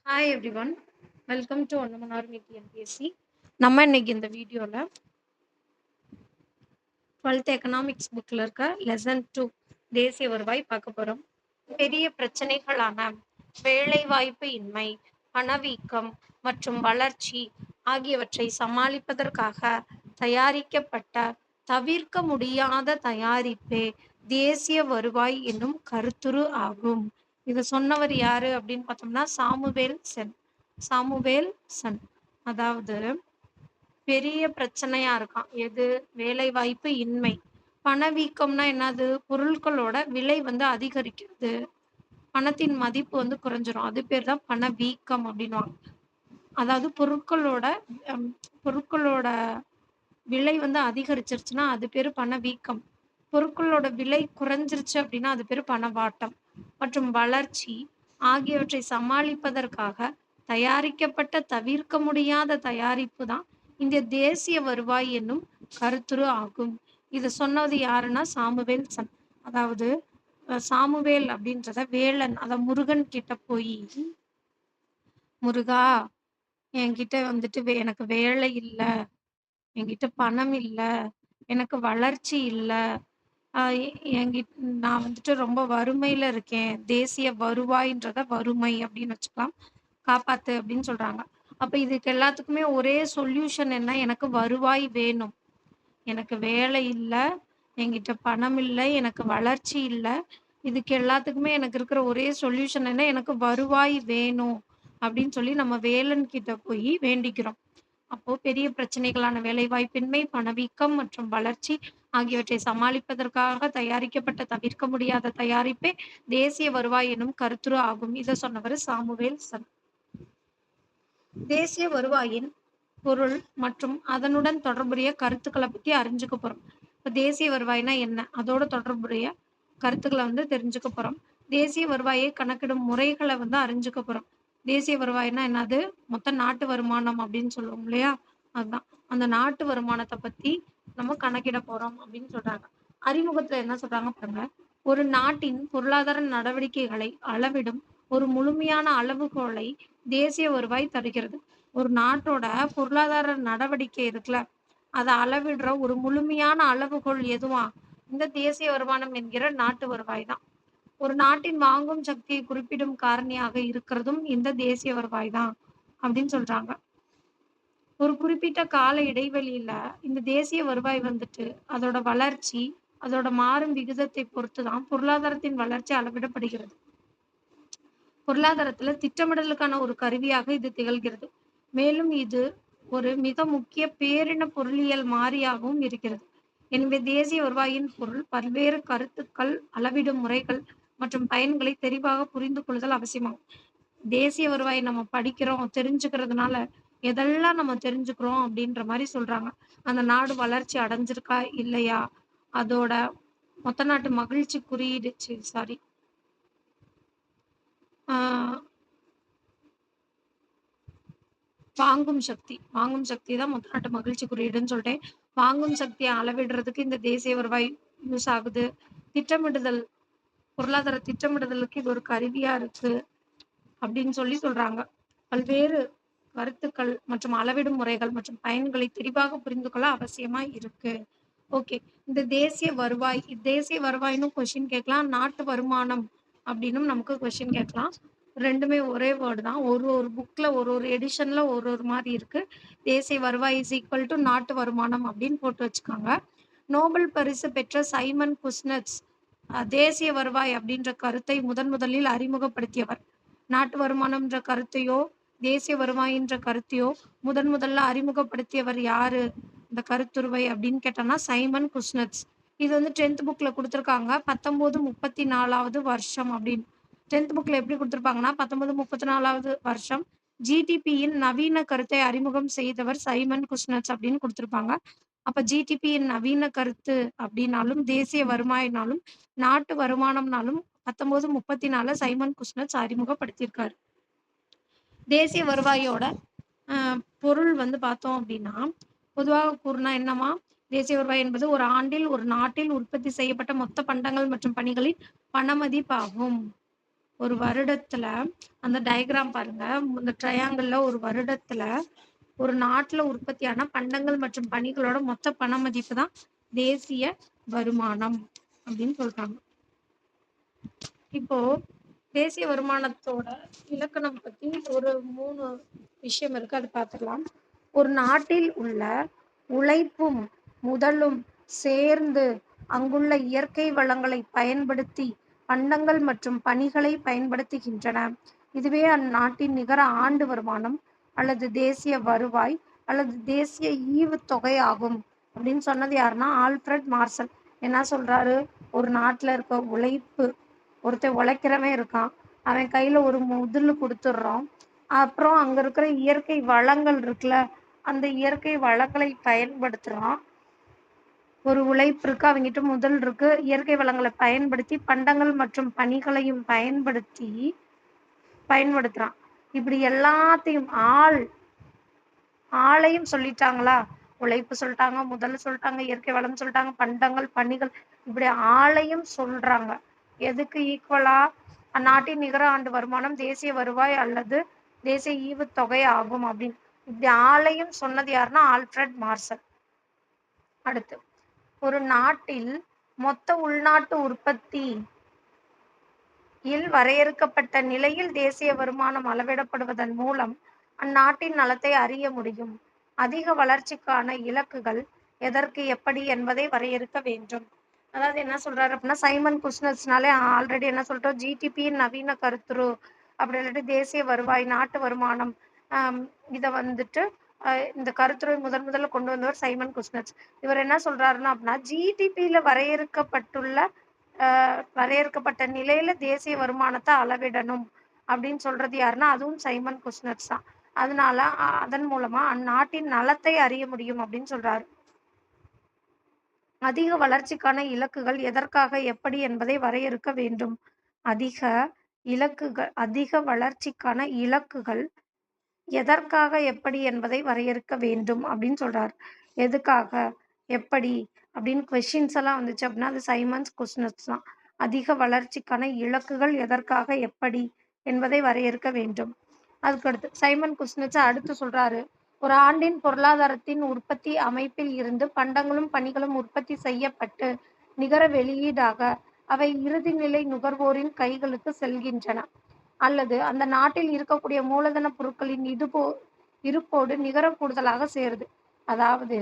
Hi everyone. Welcome to ஒன்னமனார் meet MPSC. நம்ம இன்னைக்கு இந்த வீடியோல 12th எக்கனாமிக்ஸ் புக்ல இருக்க லெசன் 2 தேசிய வருவாய் பார்க்க போறோம். பெரிய பிரச்சனைகளான வேலைவாய்ப்பு இன்மை, பணவீக்கம் மற்றும் வளர்ச்சி ஆகியவற்றை சமாளிப்பதற்காக தயாரிக்கப்பட்ட தவிர்க்க முடியாத தயாரிப்பே தேசிய வருவாய் என்னும் கருத்துரு ஆகும். இது சொன்னவர் யாரு அப்படின்னு பார்த்தோம்னா சாமுவேல் சன். அதாவது பெரிய பிரச்சனையா இருக்கான் எது? வேலைவாய்ப்பு இன்மை. பணவீக்கம்னா என்னது? பொருட்களோட விலை அதிகரிக்கிறது, பணத்தின் மதிப்பு குறைஞ்சிரும். அது பேர் தான் பணவீக்கம் அப்படின்னுவாங்க. அதாவது ஹம், பொருட்களோட விலை அதிகரிச்சிருச்சுன்னா அது பேரு பணவீக்கம். பொருட்களோட விலை குறைஞ்சிருச்சு அப்படின்னா அது பேரு பணவாட்டம். மற்றும் வளர்ச்சி ஆகியவற்றை சமாளிப்பதற்காக தயாரிக்கப்பட்ட தவிர்க்க முடியாத தயாரிப்பு தான் இந்த தேசிய வருவாய் என்னும் கருத்துரு ஆகும். இத சொன்னது யாருன்னா சாமுவேல்சன். அதாவது சாமுவேல் அப்படின்றத வேலன், முருகன் கிட்ட போய், முருகா, என்கிட்ட எனக்கு வேலை இல்ல, என்கிட்ட பணம் இல்ல, எனக்கு வளர்ச்சி இல்ல, நான் ரொம்ப வறுமையில இருக்கேன். தேசிய வருவாய்ன்றத வறுமை அப்படின்னு வச்சுக்கலாம். காப்பாத்து அப்படின்னு சொல்றாங்க. அப்ப இதுக்கு எல்லாத்துக்குமே ஒரே சொல்யூஷன் என்ன? எனக்கு வருவாய் வேணும். எனக்கு வேலை இல்ல, என்கிட்ட பணம் இல்ல, எனக்கு வளர்ச்சி இல்ல. இதுக்கு எல்லாத்துக்குமே எனக்கு இருக்கிற ஒரே சொல்யூஷன் என்ன? எனக்கு வருவாய் வேணும் அப்படின்னு சொல்லி நம்ம வேலன் கிட்ட போய் வேண்டிக்கிறோம். அப்போ பெரிய பிரச்சனைகளான வேலைவாய்ப்பின்மை, பணவீக்கம் மற்றும் வளர்ச்சி ஆகியவற்றை சமாளிப்பதற்காக தயாரிக்கப்பட்ட தவிர்க்க முடியாத தயாரிப்பே தேசிய வருவாய் எனும் கருத்துரு ஆகும். இதை சொன்னவர் சாமுவேல்சன். தேசிய வருவாயின் பொருள் மற்றும் அதனுடன் தொடர்புடைய கருத்துக்களை பத்தி அறிஞ்சுக்க போறோம். இப்ப தேசிய வருவாய்னா என்ன, அதோட தொடர்புடைய கருத்துக்களை தெரிஞ்சுக்க போறோம். தேசிய வருவாயை கணக்கிடும் முறைகளை அறிஞ்சுக்க போறோம். தேசிய வருவாய்னா என்னது? மொத்த நாட்டு வருமானம் அப்படின்னு சொல்லுவோம் இல்லையா, அதுதான். அந்த நாட்டு வருமானத்தை பத்தி நம்ம கணக்கிட போறோம் அப்படின்னு சொல்றாங்க. அறிமுகத்துல என்ன சொல்றாங்க பாருங்க. ஒரு நாட்டின் பொருளாதார நடவடிக்கைகளை அளவிடும் ஒரு முழுமையான அளவுகோலை தேசிய வருவாய் தருகிறது. ஒரு நாட்டோட பொருளாதார நடவடிக்கை இருக்குல்ல, அதை அளவிடுற ஒரு முழுமையான அளவுகோல் எதுவா? இந்த தேசிய வருமானம் என்கிற நாட்டு வருவாய் தான். ஒரு நாட்டின் வாங்கும் சக்தியை குறிப்பிடும் காரணியாக இருக்கிறதும் இந்த தேசிய வருவாய் தான் அப்படின்னு சொல்றாங்க. ஒரு குறிப்பிட்ட கால இடைவெளியில இந்த தேசிய வருவாய் அதோட வளர்ச்சி, அதோட மாறும் விகிதத்தை பொறுத்துதான் பொருளாதாரத்தின் வளர்ச்சி அளவிடப்படுகிறது. பொருளாதாரத்துல திட்டமிடலுக்கான ஒரு கருவியாக இது திகழ்கிறது. மேலும் இது ஒரு மிக முக்கிய பேரின பொருளியல் மாறியாகவும் இருக்கிறது. எனவே தேசிய வருவாயின் பொருள், பல்வேறு கருத்துக்கள், அளவிடும் முறைகள் மற்றும் பயன்களை தெளிவாக புரிந்து கொள்ளுதல் அவசியமாகும். தேசிய வருவாயை நம்ம படிக்கிறோம், தெரிஞ்சுக்கிறதுனால எதெல்லாம் நம்ம தெரிஞ்சுக்கிறோம் அப்படின்ற மாதிரி சொல்றாங்க. அந்த நாடு வளர்ச்சி அடைஞ்சிருக்கா இல்லையா, அதோட மொத்த நாட்டு மகிழ்ச்சி குறியீடு, சாரி, வாங்கும் சக்தி தான் மொத்த நாட்டு மகிழ்ச்சி குறியீடுன்னு சொல்லிட்டேன். வாங்கும் சக்தியை அளவிடுறதுக்கு இந்த தேசிய வருவாய் யூஸ் ஆகுது. திட்டமிடுதல், பொருளாதார திட்டமிடுதலுக்கு இது ஒரு கருவியா இருக்கு அப்படின்னு சொல்றாங்க. பல்வேறு கருத்துக்கள் மற்றும் அளவிடும் முறைகள் மற்றும் பயன்களை தெளிவாக புரிந்து கொள்ள அவசியமா இருக்கு. ஓகே, இந்த தேசிய வருவாய்னு கொஸ்டின் கேட்கலாம், நாட்டு வருமானம் அப்படின்னு நமக்கு கொஸ்டின் கேட்கலாம். ரெண்டுமே ஒரே வேர்டு தான். ஒரு ஒரு புக்ல ஒரு ஒரு எடிஷன்ல ஒரு ஒரு மாதிரி இருக்கு. தேசிய வருவாய் இஸ் ஈக்குவல் டு நாட்டு வருமானம் அப்படின்னு போட்டு வச்சுக்காங்க. நோபல் பரிசு பெற்ற சைமன் குஸ்னட்ஸ் தேசிய வருவாய் அப்படின்ற கருத்தை முதலில் அறிமுகப்படுத்தியவர். நாட்டு வருமானம்ன்ற கருத்தையோ தேசிய வருவாயின்ற கருத்தையோ முதல்ல அறிமுகப்படுத்தியவர் யாரு இந்த கருத்துருவை அப்படின்னு கேட்டோம்னா சைமன் குஸ்னட்ஸ். இது 10th புக்ல கொடுத்துருக்காங்க, 1934வது வருஷம் அப்படின்னு. 10th புக்ல எப்படி கொடுத்துருப்பாங்கன்னா 1934வது வருஷம் ஜிடிபியின் நவீன கருத்தை அறிமுகம் செய்தவர் சைமன் குஸ்னட்ஸ் அப்படின்னு கொடுத்துருப்பாங்க. அப்ப ஜிடிபியின் நவீன கருத்து அப்படின்னாலும் தேசிய வருவாயினாலும் நாட்டு வருமானம்னாலும் 1934 சைமன் குஸ்னட்ஸ் அறிமுகப்படுத்தியிருக்காரு. தேசிய வருவாயோட பொருள் பார்த்தோம் அப்படின்னா, பொதுவாக கூறினா என்னமா, தேசிய வருவாய் என்பது ஒரு ஆண்டில் ஒரு நாட்டில் உற்பத்தி செய்யப்பட்ட மொத்த பண்டங்கள் மற்றும் பணிகளின் பணமதிப்பாகும். ஒரு வருடத்துல அந்த டயகிராம் பாருங்க. இந்த ட்ரையாங்கிள்ல ஒரு வருடத்துல ஒரு நாட்டுல உற்பத்தியான பண்டங்கள் மற்றும் பணிகளோட மொத்த பண மதிப்பு தான் தேசிய வருமானம் அப்படின்னு சொல்றாங்க. இப்போ தேசிய வருமானத்தோட இலக்கணம் பத்தி ஒரு 3 விஷயம் இருக்கு. அது பார்த்துக்கலாம். ஒரு நாட்டில் உள்ள உழைப்பும் முதலும் சேர்ந்து அங்குள்ள இயற்கை வளங்களை பயன்படுத்தி பண்டங்கள் மற்றும் பணிகளை பயன்படுத்துகின்றன. இதுவே அந்நாட்டின் நிகர ஆண்டு வருமானம் அல்லது தேசிய வருவாய் அல்லது தேசிய ஈவுத்தொகை ஆகும் அப்படின்னு சொன்னது யாருன்னா ஆல்ஃபிரட் மார்ஷல். என்ன சொல்றாரு? ஒரு நாட்டுல இருக்க உழைப்பு, ஒருத்தன் உழைக்கிறவன் இருக்கான், அவன் கையில ஒரு முதலு கொடுத்துடுறோம். அப்புறம் அங்க இருக்கிற இயற்கை வளங்கள் இருக்குல்ல, அந்த இயற்கை வளங்களை பயன்படுத்துறான். ஒரு உழைப்பு இருக்கு, அவங்கிட்ட முதல் இருக்கு, இயற்கை வளங்களை பயன்படுத்தி பண்டங்கள் மற்றும் பணிகளையும் பயன்படுத்துறான். இப்படி எல்லாத்தையும் ஆளையும் சொல்லிட்டாங்களா? உழைப்பு சொல்லிட்டாங்க, முதல் சொல்லிட்டாங்க, இயற்கை வளம் சொல்லிட்டாங்க, பண்டங்கள் பணிகள், இப்படி ஆளையும் சொல்றாங்க. எதுக்கு ஈக்குவலா? அந்நாட்டின் நிகர ஆண்டு வருமானம் தேசிய வருவாய் அல்லது தேசிய ஈவுத்தொகை ஆகும் அப்படின்னு இப்படி ஆளையும் சொன்னது யாருன்னா ஆல்ஃபிரட் மார்ஷல். அடுத்து, ஒரு நாட்டில் மொத்த உள்நாட்டு உற்பத்தி வரையறுக்கப்பட்ட நிலையில் தேசிய வருமானம் அளவிடப்படுவதன் மூலம் அந்நாட்டின் நலத்தை அறிய முடியும். அதிக வளர்ச்சிக்கான இலக்குகள் எதற்கு எப்படி என்பதை வரையறுக்க வேண்டும். அதாவது என்ன சொல்றாரு அப்படின்னா, சைமன் குஸ்னர்ஸ்னாலே ஆல்ரெடி என்ன சொல்லிட்டோம், ஜிடிபியின் நவீன கருத்துரு அப்படி இல்லாட்டி தேசிய வருவாய், நாட்டு வருமானம், இதை வந்துட்டு இந்த கருத்துரை முதல்ல கொண்டு வந்தவர் சைமன் குஸ்னர்ஸ். இவர் என்ன சொல்றாருன்னா அப்படின்னா, ஜிடிபியில வரையறுக்கப்பட்ட நிலையில தேசிய வருமானத்தை அளவிடணும் அப்படின்னு சொல்றது யாருன்னா அதுவும் சைமன் குஸ்னர்ஸ் தான். அதனால அதன் மூலமா அந்நாட்டின் நலத்தை அறிய முடியும் அப்படின்னு சொல்றாரு. அதிக வளர்ச்சிக்கான இலக்குகள் எதற்காக எப்படி என்பதை வரையறுக்க வேண்டும். அதிக வளர்ச்சிக்கான இலக்குகள் எதற்காக எப்படி என்பதை வரையறுக்க வேண்டும் அப்படின்னு சொல்றாரு. எதுக்காக எப்படி அப்படின்னு கொஸ்டின்ஸ் எல்லாம் வந்துச்சு அப்படின்னா அது சைமன்ஸ் கொஸ்டின்ஸ் தான். அதிக வளர்ச்சிக்கான இலக்குகள் எதற்காக எப்படி என்பதை வரையறுக்க வேண்டும். அதுக்கடுத்து சைமன் குஸ்னட்ஸ் அடுத்து சொல்றாரு, ஒரு ஆண்டின் பொருளாதாரத்தின் உற்பத்தி அமைப்பில் இருந்து பண்டங்களும் பணிகளும் உற்பத்தி செய்யப்பட்டு நிகர வெளியீடாக அவை இறுதி நிலை நுகர்வோரின் கைகளுக்கு செல்கின்றன அல்லது அந்த நாட்டில் இருக்கக்கூடிய மூலதன பொருட்களின் இருப்போடு நிகர கூடுதலாக சேருது. அதாவது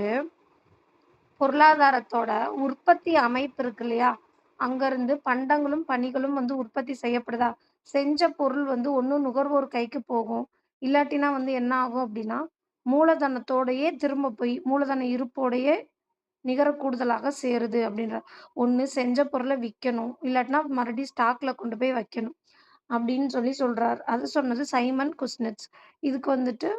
பொருளாதாரத்தோட உற்பத்தி அமைப்பு இருக்கு இல்லையா, அங்கிருந்து பண்டங்களும் பணிகளும் வந்து உற்பத்தி செய்யப்படுதா, செஞ்ச பொருள் வந்து ஒண்ணு நுகர்வோர் கைக்கு போகும், இல்லாட்டினா வந்து என்ன ஆகும் அப்படின்னா மூலதனத்தோடையே திரும்ப போய் மூலதன இருப்போடையே நிகர கூடுதலாக சேருது அப்படின்ற. ஒண்ணு செஞ்ச பொருளை விற்கணும், இல்லாட்டினா மறுபடியும் ஸ்டாக்ல கொண்டு போய் வைக்கணும் அப்படின்னு சொல்றாரு. அது சொன்னது சைமன் குஸ்னெட்ஸ். இதுக்கு வந்துட்டு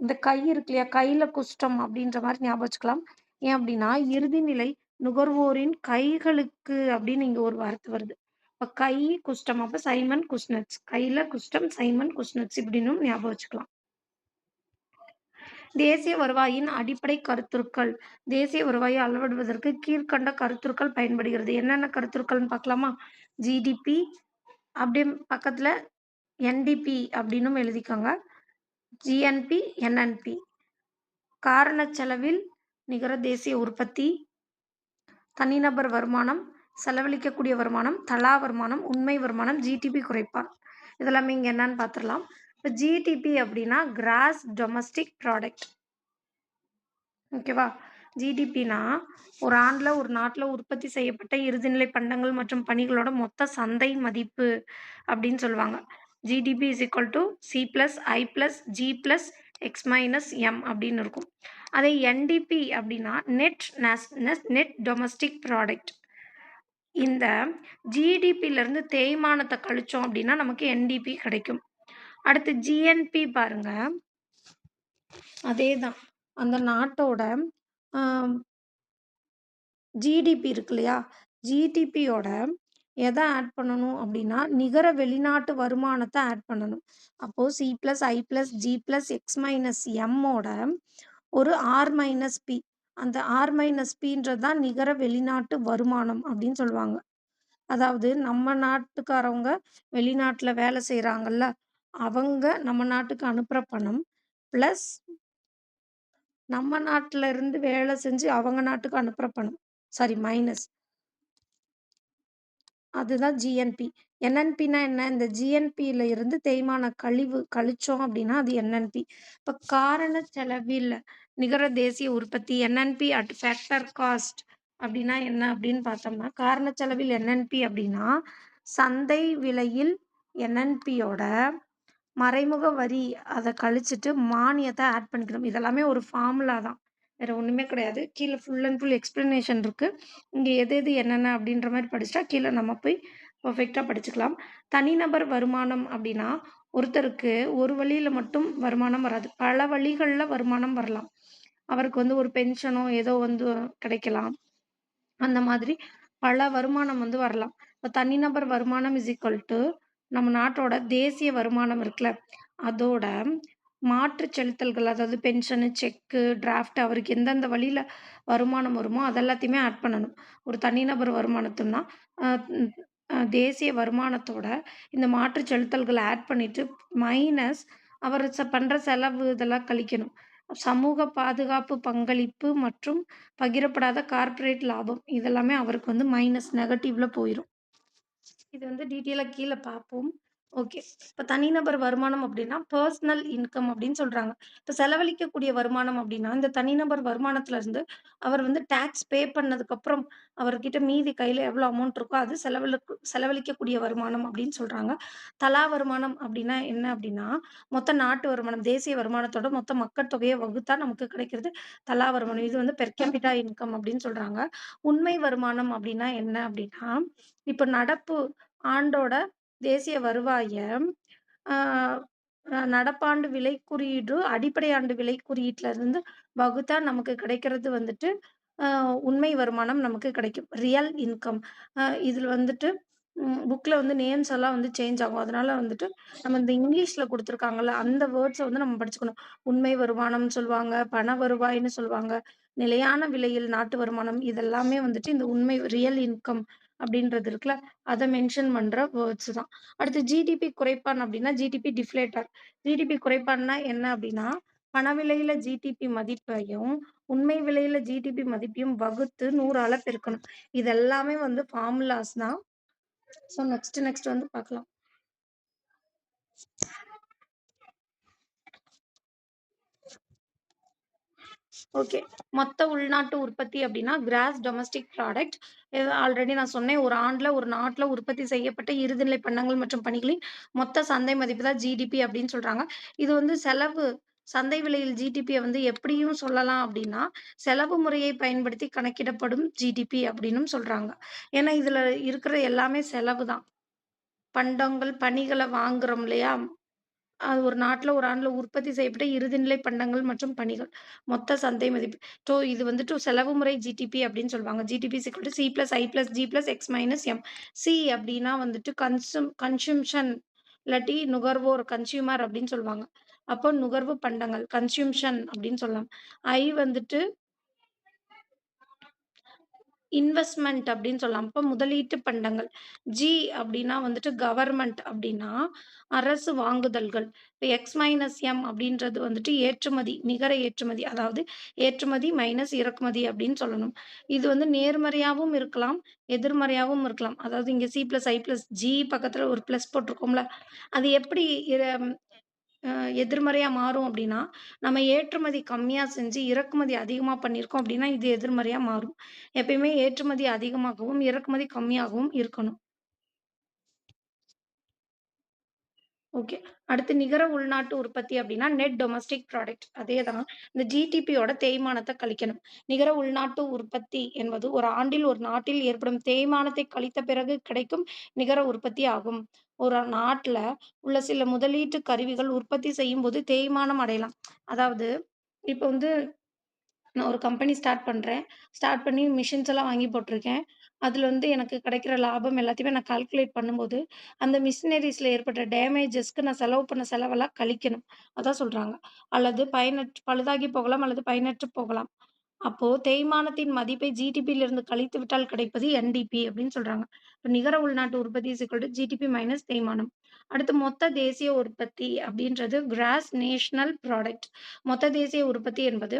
இந்த கை இருக்கு இல்லையா, கையில குஷ்டம் அப்படின்ற மாதிரி ஞாபகம் வச்சுக்கலாம். ஏன் அப்படின்னா இறுதி நிலை நுகர்வோரின் கைகளுக்கு அப்படின்னு இங்க ஒரு வார்த்தை வருது. இப்ப கை குஷ்டம், அப்ப சைமன் குஸ்னெட்ஸ், கையில குஷ்டம் சைமன் குஸ்னெட்ஸ் இப்படின்னு ஞாபகம் வச்சுக்கலாம். தேசிய வருவாயின் அடிப்படை கருத்துருக்கள். தேசிய வருவாயை அளவிடுவதற்கு கீழ்கண்ட கருத்துருக்கள் பயன்படுகிறது. என்னென்ன கருத்துருக்கள்னு பார்க்கலாமா? ஜிடிபி, அப்படியே பக்கத்துல என்டிபி அப்படின்னும் எழுதிக்கோங்க. GNB, NNP. காரண செலவில் நிகர தேசிய உற்பத்தி, தனிநபர் வருமானம், செலவழிக்கக்கூடிய வருமானம், தலா வருமானம், உண்மை வருமானம், ஜிடிபி குறைப்பான். இதெல்லாமே இங்க என்னன்னு பார்த்துடலாம். இப்போ ஜிடிபி அப்படின்னா கிராஸ் டொமஸ்டிக் ப்ராடக்ட். ஓகேவா? ஜிடிபினா ஒரு ஆண்டுல ஒரு நாட்டுல உற்பத்தி செய்யப்பட்ட இறுதிநிலை பண்டங்கள் மற்றும் பணிகளோட மொத்த சந்தை மதிப்பு அப்படின்னு சொல்லுவாங்க. GDP is equal to C plus I plus G plus X minus M அப்படின்னு இருக்கும். அதே என்டிபி அப்படின்னா நெட் டொமஸ்டிக் ப்ராடக்ட். இந்த ஜிடிபியிலேருந்து தேய்மானத்தை கழிச்சோம் அப்படின்னா நமக்கு என்டிபி கிடைக்கும். அடுத்து ஜிஎன்பி பாருங்க, அதே தான் அந்த நாட்டோட ஜிடிபி இருக்கு இல்லையா, ஜிடிபியோட எதை ஆட் பண்ணணும் அப்படின்னா நிகர வெளிநாட்டு வருமானத்தை ஆட் பண்ணணும். அப்போ C plus I plus G plus X minus எம்மோட ஒரு ஆர் மைனஸ் பி, அந்த ஆர் மைனஸ் பின்றது தான் நிகர வெளிநாட்டு வருமானம் அப்படின்னு சொல்லுவாங்க. அதாவது நம்ம நாட்டுக்காரவங்க வெளிநாட்ல வேலை செய்றாங்கல்ல, அவங்க நம்ம நாட்டுக்கு அனுப்புற பணம், பிளஸ் நம்ம நாட்டுல இருந்து வேலை செஞ்சு அவங்க நாட்டுக்கு அனுப்புற பணம். Sorry minus. அதுதான் ஜிஎன்பி. என்என்பின்னா என்ன? இந்த ஜிஎன்பில இருந்து தேய்மான கழிவு கழிச்சோம் அப்டின்னா, அது என்என்பி. இப்ப காரண செலவில் நிகர தேசிய உற்பத்தி என்என்பி அட் ஃபேக்டர் காஸ்ட் அப்டின்னா என்ன அப்டின்னு பார்த்தோம்னா, காரண செலவில் என்என்பி அப்டின்னா, சந்தை விலையில் என்என்பியோட மறைமுக வரி அத கழிச்சுட்டு மானியத்த ஆட் பண்ணிக்கணும். இதெல்லாமே ஒரு ஃபார்முலா தான். வேற ஒண்ணுமே கிடையாது. கீழ ஃபுல் அண்ட் ஃபுல் எக்ஸ்ப்ளனேஷன் இருக்கு. இங்க எது எது என்னென்ன அப்டின்ற மாரி படிச்சுட்டா, கீழ நம்ம போய் பெர்ஃபெக்ட்டா படிச்சுக்கலாம். தனிநபர் வருமானம் அப்டின்னா, ஒருத்தருக்கு ஒரு வழியில மட்டும் வருமானம் வராது. பல வழிகள்ல வருமானம் வரலாம். அவருக்கு வந்து ஒரு பென்ஷனோ ஏதோ வந்து கிடைக்கலாம். அந்த மாதிரி பல வருமானம் வந்து வரலாம். இப்ப தனிநபர் வருமானம் இஸ் ஈக்குவல் டூ நம்ம நாட்டோட தேசிய வருமானம் இருக்குல்ல, அதோட மாற்று செலுத்தல்கள் அதாவது பென்ஷனு, செக்கு, டிராஃப்ட் அவருக்கு எந்தெந்த வழியில வருமானம் வருமோ, அது எல்லாத்தையுமே ஆட் பண்ணணும். ஒரு தனிநபர் வருமானத்துன்னா, அ ம் தேசிய வருமானத்தோட இந்த மாற்று செலுத்தல்கள ஆட் பண்ணிட்டு மைனஸ் அவர் பண்ற செலவு இதெல்லாம் கழிக்கணும். சமூக பாதுகாப்பு பங்களிப்பு மற்றும் பகிரப்படாத கார்ப்பரேட் லாபம். இதெல்லாமே அவருக்கு வந்து மைனஸ் நெகட்டிவ்ல போயிரும். இது வந்து டீட்டெயிலா கீழ பார்ப்போம். ஓகே. இப்ப தனிநபர் வருமானம் அப்டின்னா, பெர்சனல் இன்கம் அப்டின்னு சொல்றாங்க. இப்ப செலவழிக்கக்கூடிய வருமானம் அப்டின்னா, இந்த தனிநபர் வருமானத்துல இருந்து அவர் வந்து டாக்ஸ் பே பண்ணதுக்கப்புறம், அவர்கிட்ட மீதி கையில எவ்வளோ அமௌண்ட் இருக்கோ, அது செலவழிக்கக்கூடிய வருமானம் அப்டின்னு சொல்றாங்க. தலா வருமானம் அப்டின்னா என்ன அப்டின்னா, மொத்த நாட்டு வருமானம், தேசிய வருமானத்தோட மொத்த மக்கள் தொகைய வகுத்தா நமக்கு கிடைக்கிறது தலா வருமானம். இது வந்து பெர் கேபிட்டா இன்கம் அப்டின்னு சொல்றாங்க. உண்மை வருமானம் அப்டின்னா என்ன அப்டின்னா, இப்ப நடப்பு ஆண்டோட தேசிய வருவாய, ஆ நடப்பாண்டு விலை குறியீடு, அடிப்படை ஆண்டு விலை குறியீட்டுல இருந்து வகுத்தா நமக்கு கிடைக்கிறது வந்துட்டு, அ உண்மை வருமானம் நமக்கு கிடைக்கும். Real income. இதுல வந்துட்டு புக்ல வந்து நேம்ஸ் எல்லாம் வந்து சேஞ்ச் ஆகும். அதனால வந்துட்டு நம்ம இந்த இங்கிலீஷ்ல குடுத்துருக்காங்கல்ல, அந்த வேர்ட்ஸ வந்து நம்ம படிச்சுக்கணும். உண்மை வருமானம்னு சொல்லுவாங்க, பண வருவாய்ன்னு சொல்லுவாங்க, நிலையான விலையில் நாட்டு வருமானம் இதெல்லாமே வந்துட்டு இந்த உண்மை ரியல் இன்கம் அப்படின்றது இருக்குல்ல, அத மென்ஷன் பண்ற வேர்ட்ஸ் தான். அடுத்து ஜிடிபி குறைப்பான் அப்படின்னா, ஜிடிபி டிஃப்ளேட்டர். ஜிடிபி குறைப்பான்னா என்ன அப்படின்னா, பண விலையில ஜிடிபி மதிப்பையும், உண்மை விலையில ஜிடிபி மதிப்பையும் வகுத்து 100ஆல பெருக்கணும். இது எல்லாமே வந்து ஃபார்முலாஸ் தான். ஸோ நெக்ஸ்ட் வந்து பார்க்கலாம். ஓகே. மொத்த உள்நாட்டு உற்பத்தி அப்டின்னா, கிராஸ் டொமஸ்டிக் ப்ராடக்ட். இது ஆல்ரெடி நான் சொன்னேன். ஒரு ஆண்டுல, ஒரு நாட்ல உற்பத்தி செய்யப்பட்ட இறுதிநிலை பண்டங்கள் மற்றும் பணிகளின் மொத்த சந்தை மதிப்பு தான் ஜிடிபி அப்டின்னு சொல்றாங்க. இது வந்து செலவு சந்தை விலையில் ஜிடிபிய வந்து எப்படியும் சொல்லலாம் அப்டின்னா, செலவு முறையை பயன்படுத்தி கணக்கிடப்படும் ஜிடிபி அப்டின்னும் சொல்றாங்க. ஏன்னா, இதுல இருக்கிற எல்லாமே செலவு தான். பண்டங்கள், பணிகள வாங்குறோம் இல்லையா? அது ஒரு ஆண்டுல உற்பத்தி செய்யப்பட்ட இறுதிநிலை பண்டங்கள் மற்றும் பணிகள். மொத்த சந்தை மதிப்பு. இது வந்துட்டு செலவு முறை ஜிடிபி அப்படின்னு சொல்லுவாங்க. GDP is equal to C plus I plus G plus X minus M. C அப்படின்னா வந்துட்டு கன்சம்ப்ஷன் இல்லாட்டி நுகர்வோர் கன்சியூமர் அப்படின்னு சொல்லுவாங்க. அப்போ நுகர்வு பண்டங்கள் கன்சியூம்ஷன் அப்படின்னு சொல்லலாம். ஐ வந்துட்டு இன்வெஸ்ட்மென்ட் அப்படின்னு சொல்லலாம். அப்ப முதலீட்டு பண்டங்கள். ஜி அப்படின்னா வந்துட்டு கவர்ன்மென்ட் அப்படின்னா, அரசு வாங்குதல்கள். இப்ப எக்ஸ் மைனஸ் எம் அப்படின்றது வந்துட்டு ஏற்றுமதி, நிகர ஏற்றுமதி. அதாவது ஏற்றுமதி மைனஸ் இறக்குமதி அப்படின்னு சொல்லணும். இது வந்து நேர்மறையாவும் இருக்கலாம், எதிர்மறையாவும் இருக்கலாம். அதாவது இங்க C plus I plus G பக்கத்துல ஒரு பிளஸ் போட்டிருக்கோம்ல, அது எப்படி அ எதிர்மறையா மாறும் அப்டின்னா, நம்ம ஏற்றுமதி கம்மியா செஞ்சு, இறக்குமதி அதிகமா பண்ணியிருக்கோம் அப்டின்னா, இது எதிர்மறையா மாறும். எப்பயுமே ஏற்றுமதி அதிகமாகவும், இறக்குமதி கம்மியாகவும் இருக்கணும். ஓகே. அடுத்து நிகர உள்நாட்டு உற்பத்தி அப்டின்னா, நெட் டொமஸ்டிக் ப்ராடக்ட் அதேதான். இந்த ஜிடிபியோட தேய்மானத்த கழிக்கணும். நிகர உள்நாட்டு உற்பத்தி என்பது ஒரு ஆண்டில் ஒரு நாட்டில் ஏற்படும் தேய்மானத்தை கழித்த பிறகு கிடைக்கும் நிகர உற்பத்தி ஆகும். ஒரு நாட்ல உள்ள சில முதலீட்டு கருவிகள் உற்பத்தி செய்யும்போது தேய்மானம் அடையலாம். அதாவது இப்ப வந்து நான் ஒரு கம்பெனி ஸ்டார்ட் பண்றேன். ஸ்டார்ட் பண்ணி மிஷின்ஸ் எல்லாம் வாங்கி போட்டுருக்கேன். அதுல வந்து எனக்கு கிடைக்கிற லாபம் எல்லாத்தையுமே நான் கால்குலேட் பண்ணும்போது, அந்த மிஷினரீஸ்ல ஏற்பட்ட டேமேஜஸ்க்கு நான் செலவு பண்ண செலவெல்லாம் கழிக்கணும். அதான் சொல்றாங்க. அல்லது பழுதாகி போகலாம் அல்லது பயனற்று போகலாம். அப்போ தேய்மானத்தின் மதிப்பை ஜிடிபியிலிருந்து கழித்து விட்டால் கிடைப்பது என்டிபி அப்படின்னு சொல்றாங்க. இப்ப நிகர உள்நாட்டு உற்பத்தி is equal to GDP minus தேய்மானம். அடுத்து மொத்த தேசிய உற்பத்தி அப்படின்றது கிராஸ் நேஷனல் ப்ராடக்ட். மொத்த தேசிய உற்பத்தி என்பது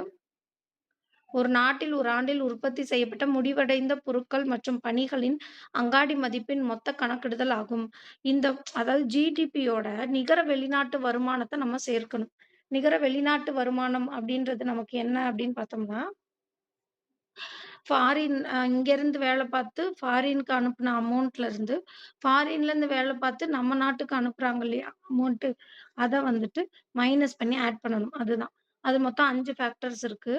ஒரு நாட்டில் ஒரு ஆண்டில் உற்பத்தி செய்யப்பட்ட முடிவடைந்த பொருட்கள் மற்றும் பணிகளின் அங்காடி மதிப்பின் மொத்த கணக்கிடுதல் ஆகும். இந்த அதாவது ஜிடிபியோட நிகர வெளிநாட்டு வருமானத்த நம்ம சேர்க்கணும். நிகர வெளிநாட்டு வருமானம் அப்படின்றது நமக்கு என்ன அப்படின்னு பார்த்தோம்னா, இங்கேருந்து வேலை பார்த்து ஃபாரினுக்கு அனுப்புன அமௌண்ட்ல இருந்து, ஃபாரின்லேருந்து வேலை பார்த்து நம்ம நாட்டுக்கு அனுப்புறாங்க இல்லையா? அமௌண்ட்டு அத வந்துட்டு மைனஸ் பண்ணி ஆட் பண்ணணும். அதுதான். அது மொத்தம் 5 ஃபேக்டர்ஸ் இருக்கு.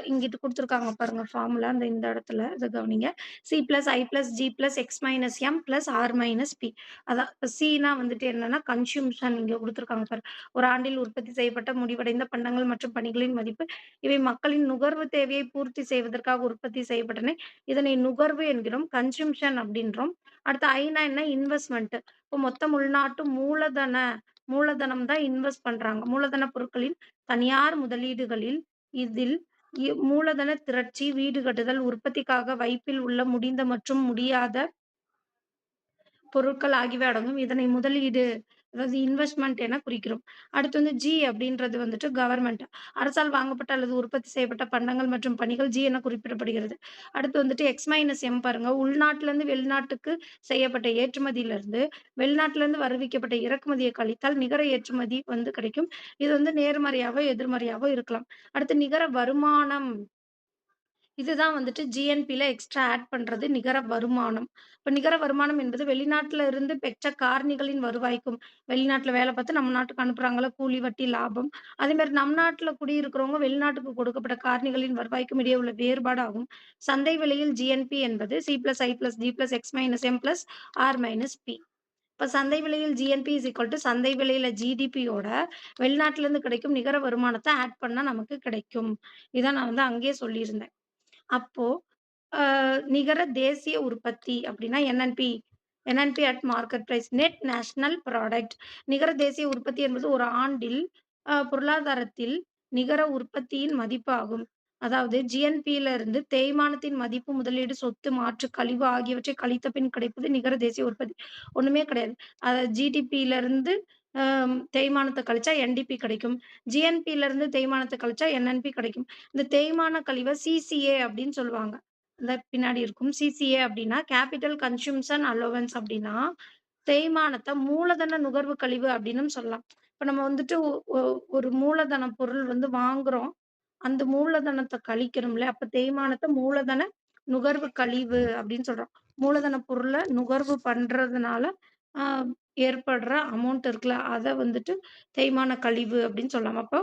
இங்கிட்டு குடுத்துருக்காங்க பாருங்க ஃபார்முலா. இந்த இடத்துல இத கவனிங்க. C plus I plus G plus X minus M plus R minus P. அதான் இப்ப சின்னா வந்துட்டு என்னன்னா, கன்சியூம்ஷன் இங்க குடுத்துருக்காங்க பாரு. ஒரு ஆண்டில் உற்பத்தி செய்யப்பட்ட முடிவடைந்த பண்டங்கள் மற்றும் பணிகளின் மதிப்பு. இவை மக்களின் நுகர்வு தேவையை பூர்த்தி செய்வதற்காக உற்பத்தி செய்யப்பட்டன. இதனை நுகர்வு என்கிறோம். கன்சம்ப்ஷன் அப்படின்றோம். அடுத்து ஐனா என்ன? இன்வெஸ்ட்மென்ட். இப்போ மொத்தம் உள்நாட்டு மூலதனம் தான் இன்வெஸ்ட் பண்றாங்க. மூலதன பொருட்களின் தனியார் முதலீடுகளில் இதில் மூலதன திரட்சி, வீடு கட்டுதல், உற்பத்திக்காக வைப்பில் உள்ள முடிந்த மற்றும் முடியாத பொருட்கள் ஆகியவை அடங்கும். இதனை முதலீடு அதாவது இன்வெஸ்ட்மென்ட் என குறிக்கிறோம். அடுத்து ஜி அப்படின்றது வந்துட்டு கவர்ன்மென்ட். அரசால் வாங்கப்பட்ட அல்லது உற்பத்தி செய்யப்பட்ட பண்டங்கள் மற்றும் பணிகள் ஜி என குறிப்பிடப்படுகிறது. அடுத்து எக்ஸ் மைனஸ் எம் பாருங்க. உள்நாட்டிலிருந்து வெளிநாட்டுக்கு செய்யப்பட்ட ஏற்றுமதியிலிருந்து, வெளிநாட்டிலிருந்து வருவிக்கப்பட்ட இறக்குமதிய கழித்தால் நிகர ஏற்றுமதி கிடைக்கும். இது நேர்மறையாவோ, எதிர்மறையாவோ இருக்கலாம். அடுத்து நிகர வருமானம். இதுதான் ஜிஎன்பில எக்ஸ்ட்ரா ஆட் பண்றது நிகர வருமானம். இப்ப நிகர வருமானம் என்பது வெளிநாட்டுல இருந்து பெற்ற காரணிகளின் வருவாய்க்கும், வெளிநாட்டுல வேலை பார்த்து நம்ம நாட்டுக்கு அனுப்புறாங்கல்ல, கூலி, வட்டி, லாபம். அதே மாரி நம் நாட்டுல குடியிருக்கிறவங்க வெளிநாட்டுக்கு கொடுக்கப்பட்ட காரணிகளின் வருவாய்க்கும் இடையே உள்ள வேறுபாடு ஆகும். சந்தை விலையில் ஜிஎன்பி என்பது C plus I plus G plus X minus M plus R minus P. இப்ப சந்தை விலையில் ஜிஎன்பி இஸ் ஈக்குவல் டூ சந்தை விலையில ஜிடிபியோட வெளிநாட்டுல இருந்து கிடைக்கும் நிகர வருமானத்த ஆட் பண்ணா நமக்கு கிடைக்கும். இத நான் அங்கேயே சொல்லியிருந்தேன். அப்போ அ நிகர தேசிய உற்பத்தி அப்டின்னா NNP. NNP at market price net national product. நிகர தேசிய உற்பத்தி என்பது ஒரு ஆண்டில் பொருளாதாரத்தில் நிகர உற்பத்தியின் மதிப்பு ஆகும். அதாவது ஜிஎன்பில இருந்து தேய்மானத்தின் மதிப்பு, முதலீடு, சொத்து, மாற்று, கழிவு ஆகியவற்றை கழித்த பின் கிடைப்பது நிகர தேசிய உற்பத்தி. ஒண்ணுமே கிடையாது. ஜிடிபில இருந்து தேய்மானத்த கழிச்சா என்டிபி கிடைக்கும். ஜிஎன்பில இருந்து தேய்மானத்த கழிச்சா என்என்பி கிடைக்கும். இந்த தேய்மான கழிவ சிசிஏ அப்படின்னு சொல்லுவாங்க. பின்னாடி இருக்கும். சிசிஏ அப்படின்னா கேப்பிட்டல் கன்சம்ப்ஷன் அலோவன்ஸ் அப்படின்னா, தேய்மானத்த மூலதன நுகர்வு கழிவு அப்படின்னும் சொல்லலாம். இப்ப நம்ம ஒ ஒ ஒரு மூலதன பொருள் வாங்குறோம். அந்த மூலதனத்த கழிக்கிறோம்ல, அப்ப தேய்மானத்த மூலதன நுகர்வு கழிவு அப்படின்னு சொல்றோம். மூலதன பொருள நுகர்வு பண்றதுனால, அ ஏற்படுற அமௌண்ட் இருக்குல்ல, அத தேய்மான கழிவு அப்படின்னு சொல்லலாம். அப்போ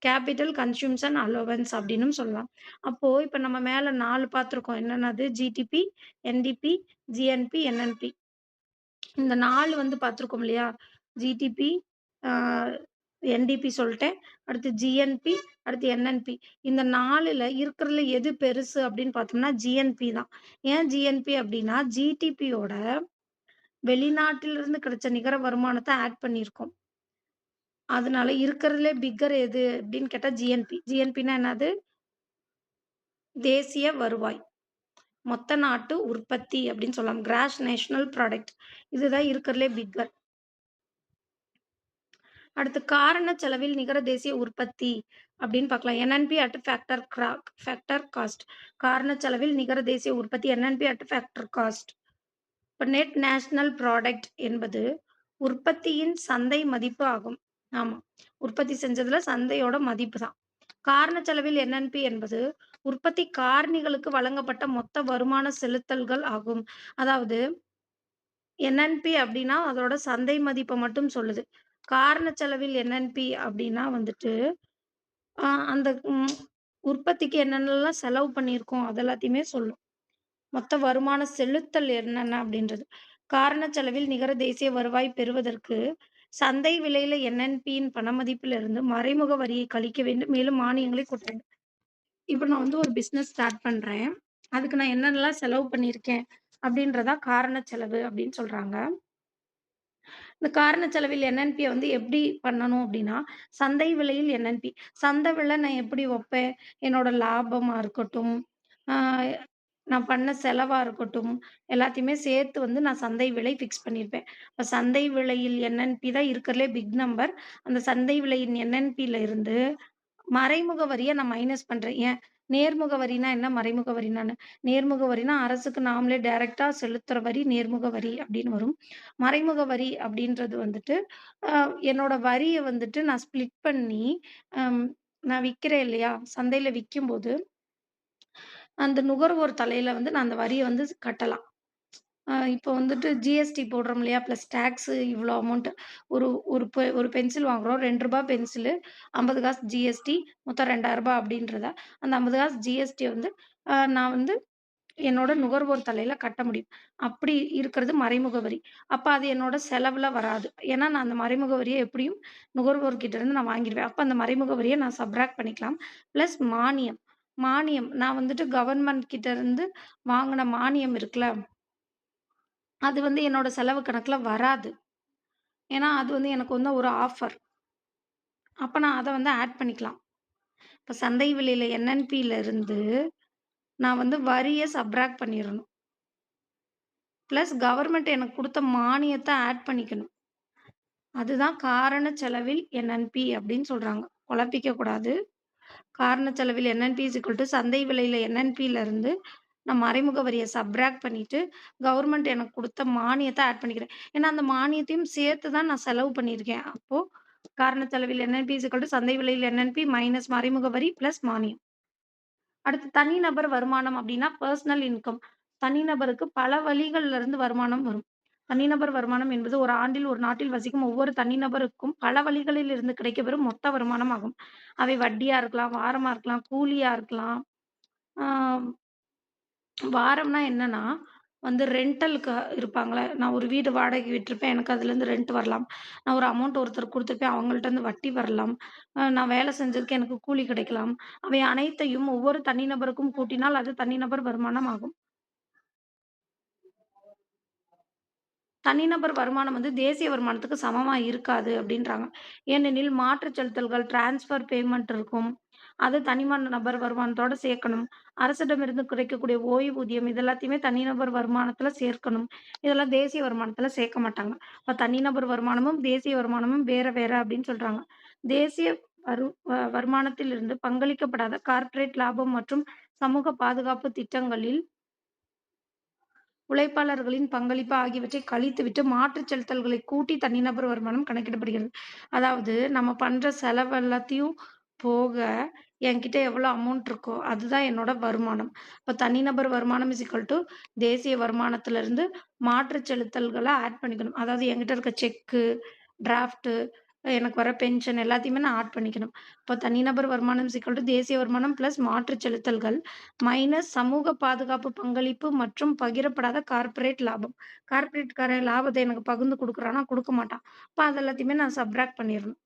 கேப்பிட்டல் கன்சம்ப்ஷன் அலோவன்ஸ் அப்படின்னும் சொல்லலாம். அப்போ இப்ப நம்ம மேல 4 பார்த்துருக்கோம். என்னன்னது? GDP, NDP, GNP, NNP. இந்த 4 பார்த்துருக்கோம் இல்லையா? ஜிடிபி, ஆ என்டிபி சொல்ட்டேன். அடுத்து ஜிஎன்பி, அடுத்து என்என்பி. இந்த 4ல இருக்கிறதுல எது பெருசு அப்படின்னு பார்த்தோம்னா, ஜிஎன்பி தான். ஏன் ஜிஎன்பி அப்படின்னா, ஜிடிபியோட வெளிநாட்டிலிருந்து கிடைச்ச நிகர வருமானத்த ஆட் பண்ணியிருக்கோம். அதனால இருக்கிறதுலே பிக்கர் எது அப்படின்னு கேட்டா ஜிஎன்பி. ஜிஎன்பின்னா என்னது? தேசிய வருவாய். மொத்த நாட்டு உற்பத்தி அப்படின்னு சொல்லலாம். Cross national product. இதுதான் இருக்கிறதுலே பிக்கர். அடுத்து காரண செலவில் நிகர தேசிய உற்பத்தி அப்படின்னு பார்க்கலாம். NNP at factor cost. காரண செலவில் நிகர தேசிய உற்பத்தி என்என்பி அட் ஃபேக்டர் காஸ்ட். இப்ப நெட் நேஷனல் ப்ராடக்ட் என்பது உற்பத்தியின் சந்தை மதிப்பு ஆகும். ஆமா. உற்பத்தி செஞ்சதுல சந்தையோட மதிப்பு தான். காரண செலவில் என்என்பி என்பது உற்பத்தி காரணிகளுக்கு வழங்கப்பட்ட மொத்த வருமான செலுத்தல்கள் ஆகும். அதாவது என்என்பி அப்படின்னா அதோட சந்தை மதிப்ப மட்டும் சொல்லுது. காரண செலவில் என்என்பி அப்படின்னா அந்த உற்பத்திக்கு என்னென்னலாம் செலவு பண்ணியிருக்கோம், அது எல்லாத்தையுமே சொல்லும். மொத்த வருமான செலுத்தல் என்னென்ன அப்படின்றது. காரண செலவில் நிகர தேசிய வருவாய் பெறுவதற்கு சந்தை விலையில என்என்பியின் பணமதிப்பிலிருந்து மறைமுக வரியை கழிக்க வேண்டும். மேலும் மானியங்களை கூட்ட வேண்டும். இப்ப நான் ஒரு பிசினஸ் ஸ்டார்ட் பண்றேன். அதுக்கு நான் என்னென்னலாம் செலவு பண்ணியிருக்கேன் அப்படின்றதா காரண செலவு அப்படின்னு சொல்றாங்க. இந்த காரண செலவில் என்என்பிய வந்து எப்படி பண்ணணும் அப்படின்னா, சந்தை விலையில் என்என்பி. சந்தை விலை நான் எப்படி வப்பேன்? என்னோட லாபமா இருக்கட்டும், ஆ நான் பண்ண செலவா இருக்கட்டும், எல்லாத்தையுமே சேர்த்து வந்து நான் சந்தை விலை ஃபிக்ஸ் பண்ணியிருப்பேன். இப்ப சந்தை விலையில் என்என்பி தான் இருக்கிறதுலே பிக் நம்பர். அந்த சந்தை விலையின் என்என்பில இருந்து மறைமுக வரிய நான் மைனஸ் பண்றேன். ஏன்? நேர்முக வரின்னா என்ன? மறைமுக வரின்னா என்ன? நேர்முக வரின்னா அரசுக்கு நாமளே டைரக்ட்டா செலுத்துற வரி நேர்முக வரி அப்படின்னு வரும். மறைமுக வரி அப்படின்றது வந்துட்டு, அ என்னோட வரிய வந்துட்டு நான் ஸ்ப்ளிட் பண்ணி, அம் நான் விக்கிறேன் இல்லையா? சந்தையில விக்கும்போது, அந்த நுகர்வோர் தலையில வந்து நான் அந்த வரிய வந்து கட்டலாம். இப்போ வந்துட்டு ஜிஎஸ்டி போடுறோம் இல்லையா? பிளஸ் டாக்ஸு இவ்வளோ அமௌண்ட். ஒரு ஒரு பென்சில் வாங்குறோம். ரூ. 2 பென்சிலு, 50 காசு ஜிஎஸ்டி, மொத்தம் ரூ. 2000 அப்படின்றத, அந்த 50 காசு ஜிஎஸ்டிய வந்து நான் வந்து என்னோட நுகர்வோர் தலையில கட்ட முடியும். அப்படி இருக்கிறது மறைமுக வரி. அப்ப அது என்னோட செலவுல வராது. ஏன்னா, நான் அந்த மறைமுக வரிய எப்படியும் நுகர்வோர்கிட்ட இருந்து நான் வாங்கிருவேன். அப்ப அந்த மறைமுக வரிய நான் சப்ட்ராக்ட் பண்ணிக்கலாம். பிளஸ் மானியம். மானியம் நான் வந்துட்டு கவர்ன்மெண்ட் கிட்ட இருந்து வாங்குன மானியம் இருக்குல்ல, அது வந்து என்னோட செலவு கணக்குல வராது. ஏன்னா, அது வந்து எனக்கு வந்து ஒரு ஆஃபர். அப்ப நான் அத வந்து ஆட் பண்ணிக்கலாம். இப்ப சந்தை விலையில என்என்பில இருந்து நான் வந்து வரிய சப்ட்ராக்ட் பண்ணிறணும். பிளஸ் கவர்ன்மெண்ட் எனக்கு குடுத்த மானியத்த ஆட் பண்ணிக்கணும். அதுதான் காரண செலவில் என்என்பி அப்படின்னு சொல்றாங்க. குழப்பிக்க கூடாது. காரண செலவில் என்என்பி இஸ் ஈக்குவல் டூ சந்தை விலையில என்என்பில இருந்து நான் மறைமுக வரிய சப்ட்ராக்ட் பண்ணிட்டு, கவர்ன்மெண்ட் எனக்கு குடுத்த மானியத்த ஆட் பண்ணிக்கிறேன். ஏன்னா, அந்த மானியத்தையும் சேர்த்து தான் நான் செலவு பண்ணியிருக்கேன். அப்போ காரண செலவில் என்என்பி இஸ் ஈக்குவல் டூ சந்தை விலையில் என்என்பி மைனஸ் மறைமுக வரி பிளஸ் மானியம். அடுத்து தனிநபர் வருமானம் அப்டின்னா, பெர்சனல் இன்கம். தனிநபருக்கு பல வழிகள்ல இருந்து வருமானம் வரும். தனிநபர் வருமானம் என்பது ஒரு ஆண்டில் ஒரு நாட்டில் வசிக்கும் ஒவ்வொரு தனிநபருக்கும் பல வழிகளில் இருந்து கிடைக்கப்பெறும் மொத்த வருமானம் ஆகும். அவை வட்டியா இருக்கலாம், வாரமா இருக்கலாம், கூலியா இருக்கலாம். ஆ வாரம்னா என்னன்னா, வந்து ரென்டலுக்கு இருப்பாங்கள்ல. நான் ஒரு வீடு வாடகைக்கு விட்டுருப்பேன். எனக்கு அதுலேருந்து ரென்ட் வரலாம். நான் ஒரு அமௌண்ட் ஒருத்தருக்கு குடுத்துருப்பேன். அவங்கள்ட்ட இருந்து வட்டி வரலாம். நான் வேலை செஞ்சதுக்கு எனக்கு கூலி கிடைக்கலாம். அவை அனைத்தையும் ஒவ்வொரு தனிநபருக்கும் கூட்டினால் அது தனிநபர் வருமானம் ஆகும். தனிநபர் வருமானம் வந்து தேசிய வருமானத்துக்கு சமமா இருக்காது அப்டின்றாங்க. ஏனெனில் மாற்றுச் செலுத்தல்கள், டிரான்ஸ்ஃபர் பேமெண்ட் இருக்கும். அது நபர் வருமானத்தோட சேர்க்கணும். அரசிடமிருந்து கிடைக்கக்கூடிய ஓய்வூதியம் இது எல்லாத்தையுமே தனிநபர் வருமானத்துல சேர்க்கணும். இதெல்லாம் தேசிய வருமானத்துல சேர்க்க மாட்டாங்க. அப்ப தனிநபர் வருமானமும், தேசிய வருமானமும் வேற வேற அப்டின்னு சொல்றாங்க. தேசிய வருமானத்திலிருந்து பங்களிக்கப்படாத கார்ப்பரேட் லாபம் மற்றும் சமூக பாதுகாப்பு திட்டங்களில் உழைப்பாளர்களின் பங்களிப்பு ஆகியவற்றை கழித்துவிட்டு மாற்றுச் செலுத்தல்களை கூட்டி தனிநபர் வருமானம் கணக்கிடப்படுகிறது. அதாவது நம்ம பண்ற செலவு எல்லாத்தையும் போக என்கிட்ட எவ்வளோ அமௌண்ட் இருக்கோ, அதுதான் என்னோட வருமானம். இப்ப தனிநபர் வருமானம் இஸ் ஈக்குவல் டூ தேசிய வருமானத்திலிருந்து மாற்றுச் செலுத்தல்கள ஆட் பண்ணிக்கணும். அதாவது என்கிட்ட இருக்க செக்கு, டிராஃப்ட் எனக்கு வர பென்ஷன் எல்லாத்தையுமே நான் ஆட் பண்ணிக்கணும். இப்ப தனிநபர் வருமானம் இஸ் ஈக்குவல் டூ தேசிய வருமானம் பிளஸ் மாற்றுச் செலுத்தல்கள் மைனஸ் சமூக பாதுகாப்பு பங்களிப்பு மற்றும் பகிரப்படாத கார்ப்பரேட் லாபம். கார்ப்பரேட்காரன் லாபத்த எனக்கு பகிர்ந்து குடுக்குறானா? குடுக்க மாட்டான். அப்ப அது எல்லாத்தையுமே நான் சப்ட்ராக்ட் பண்ணிறணும்.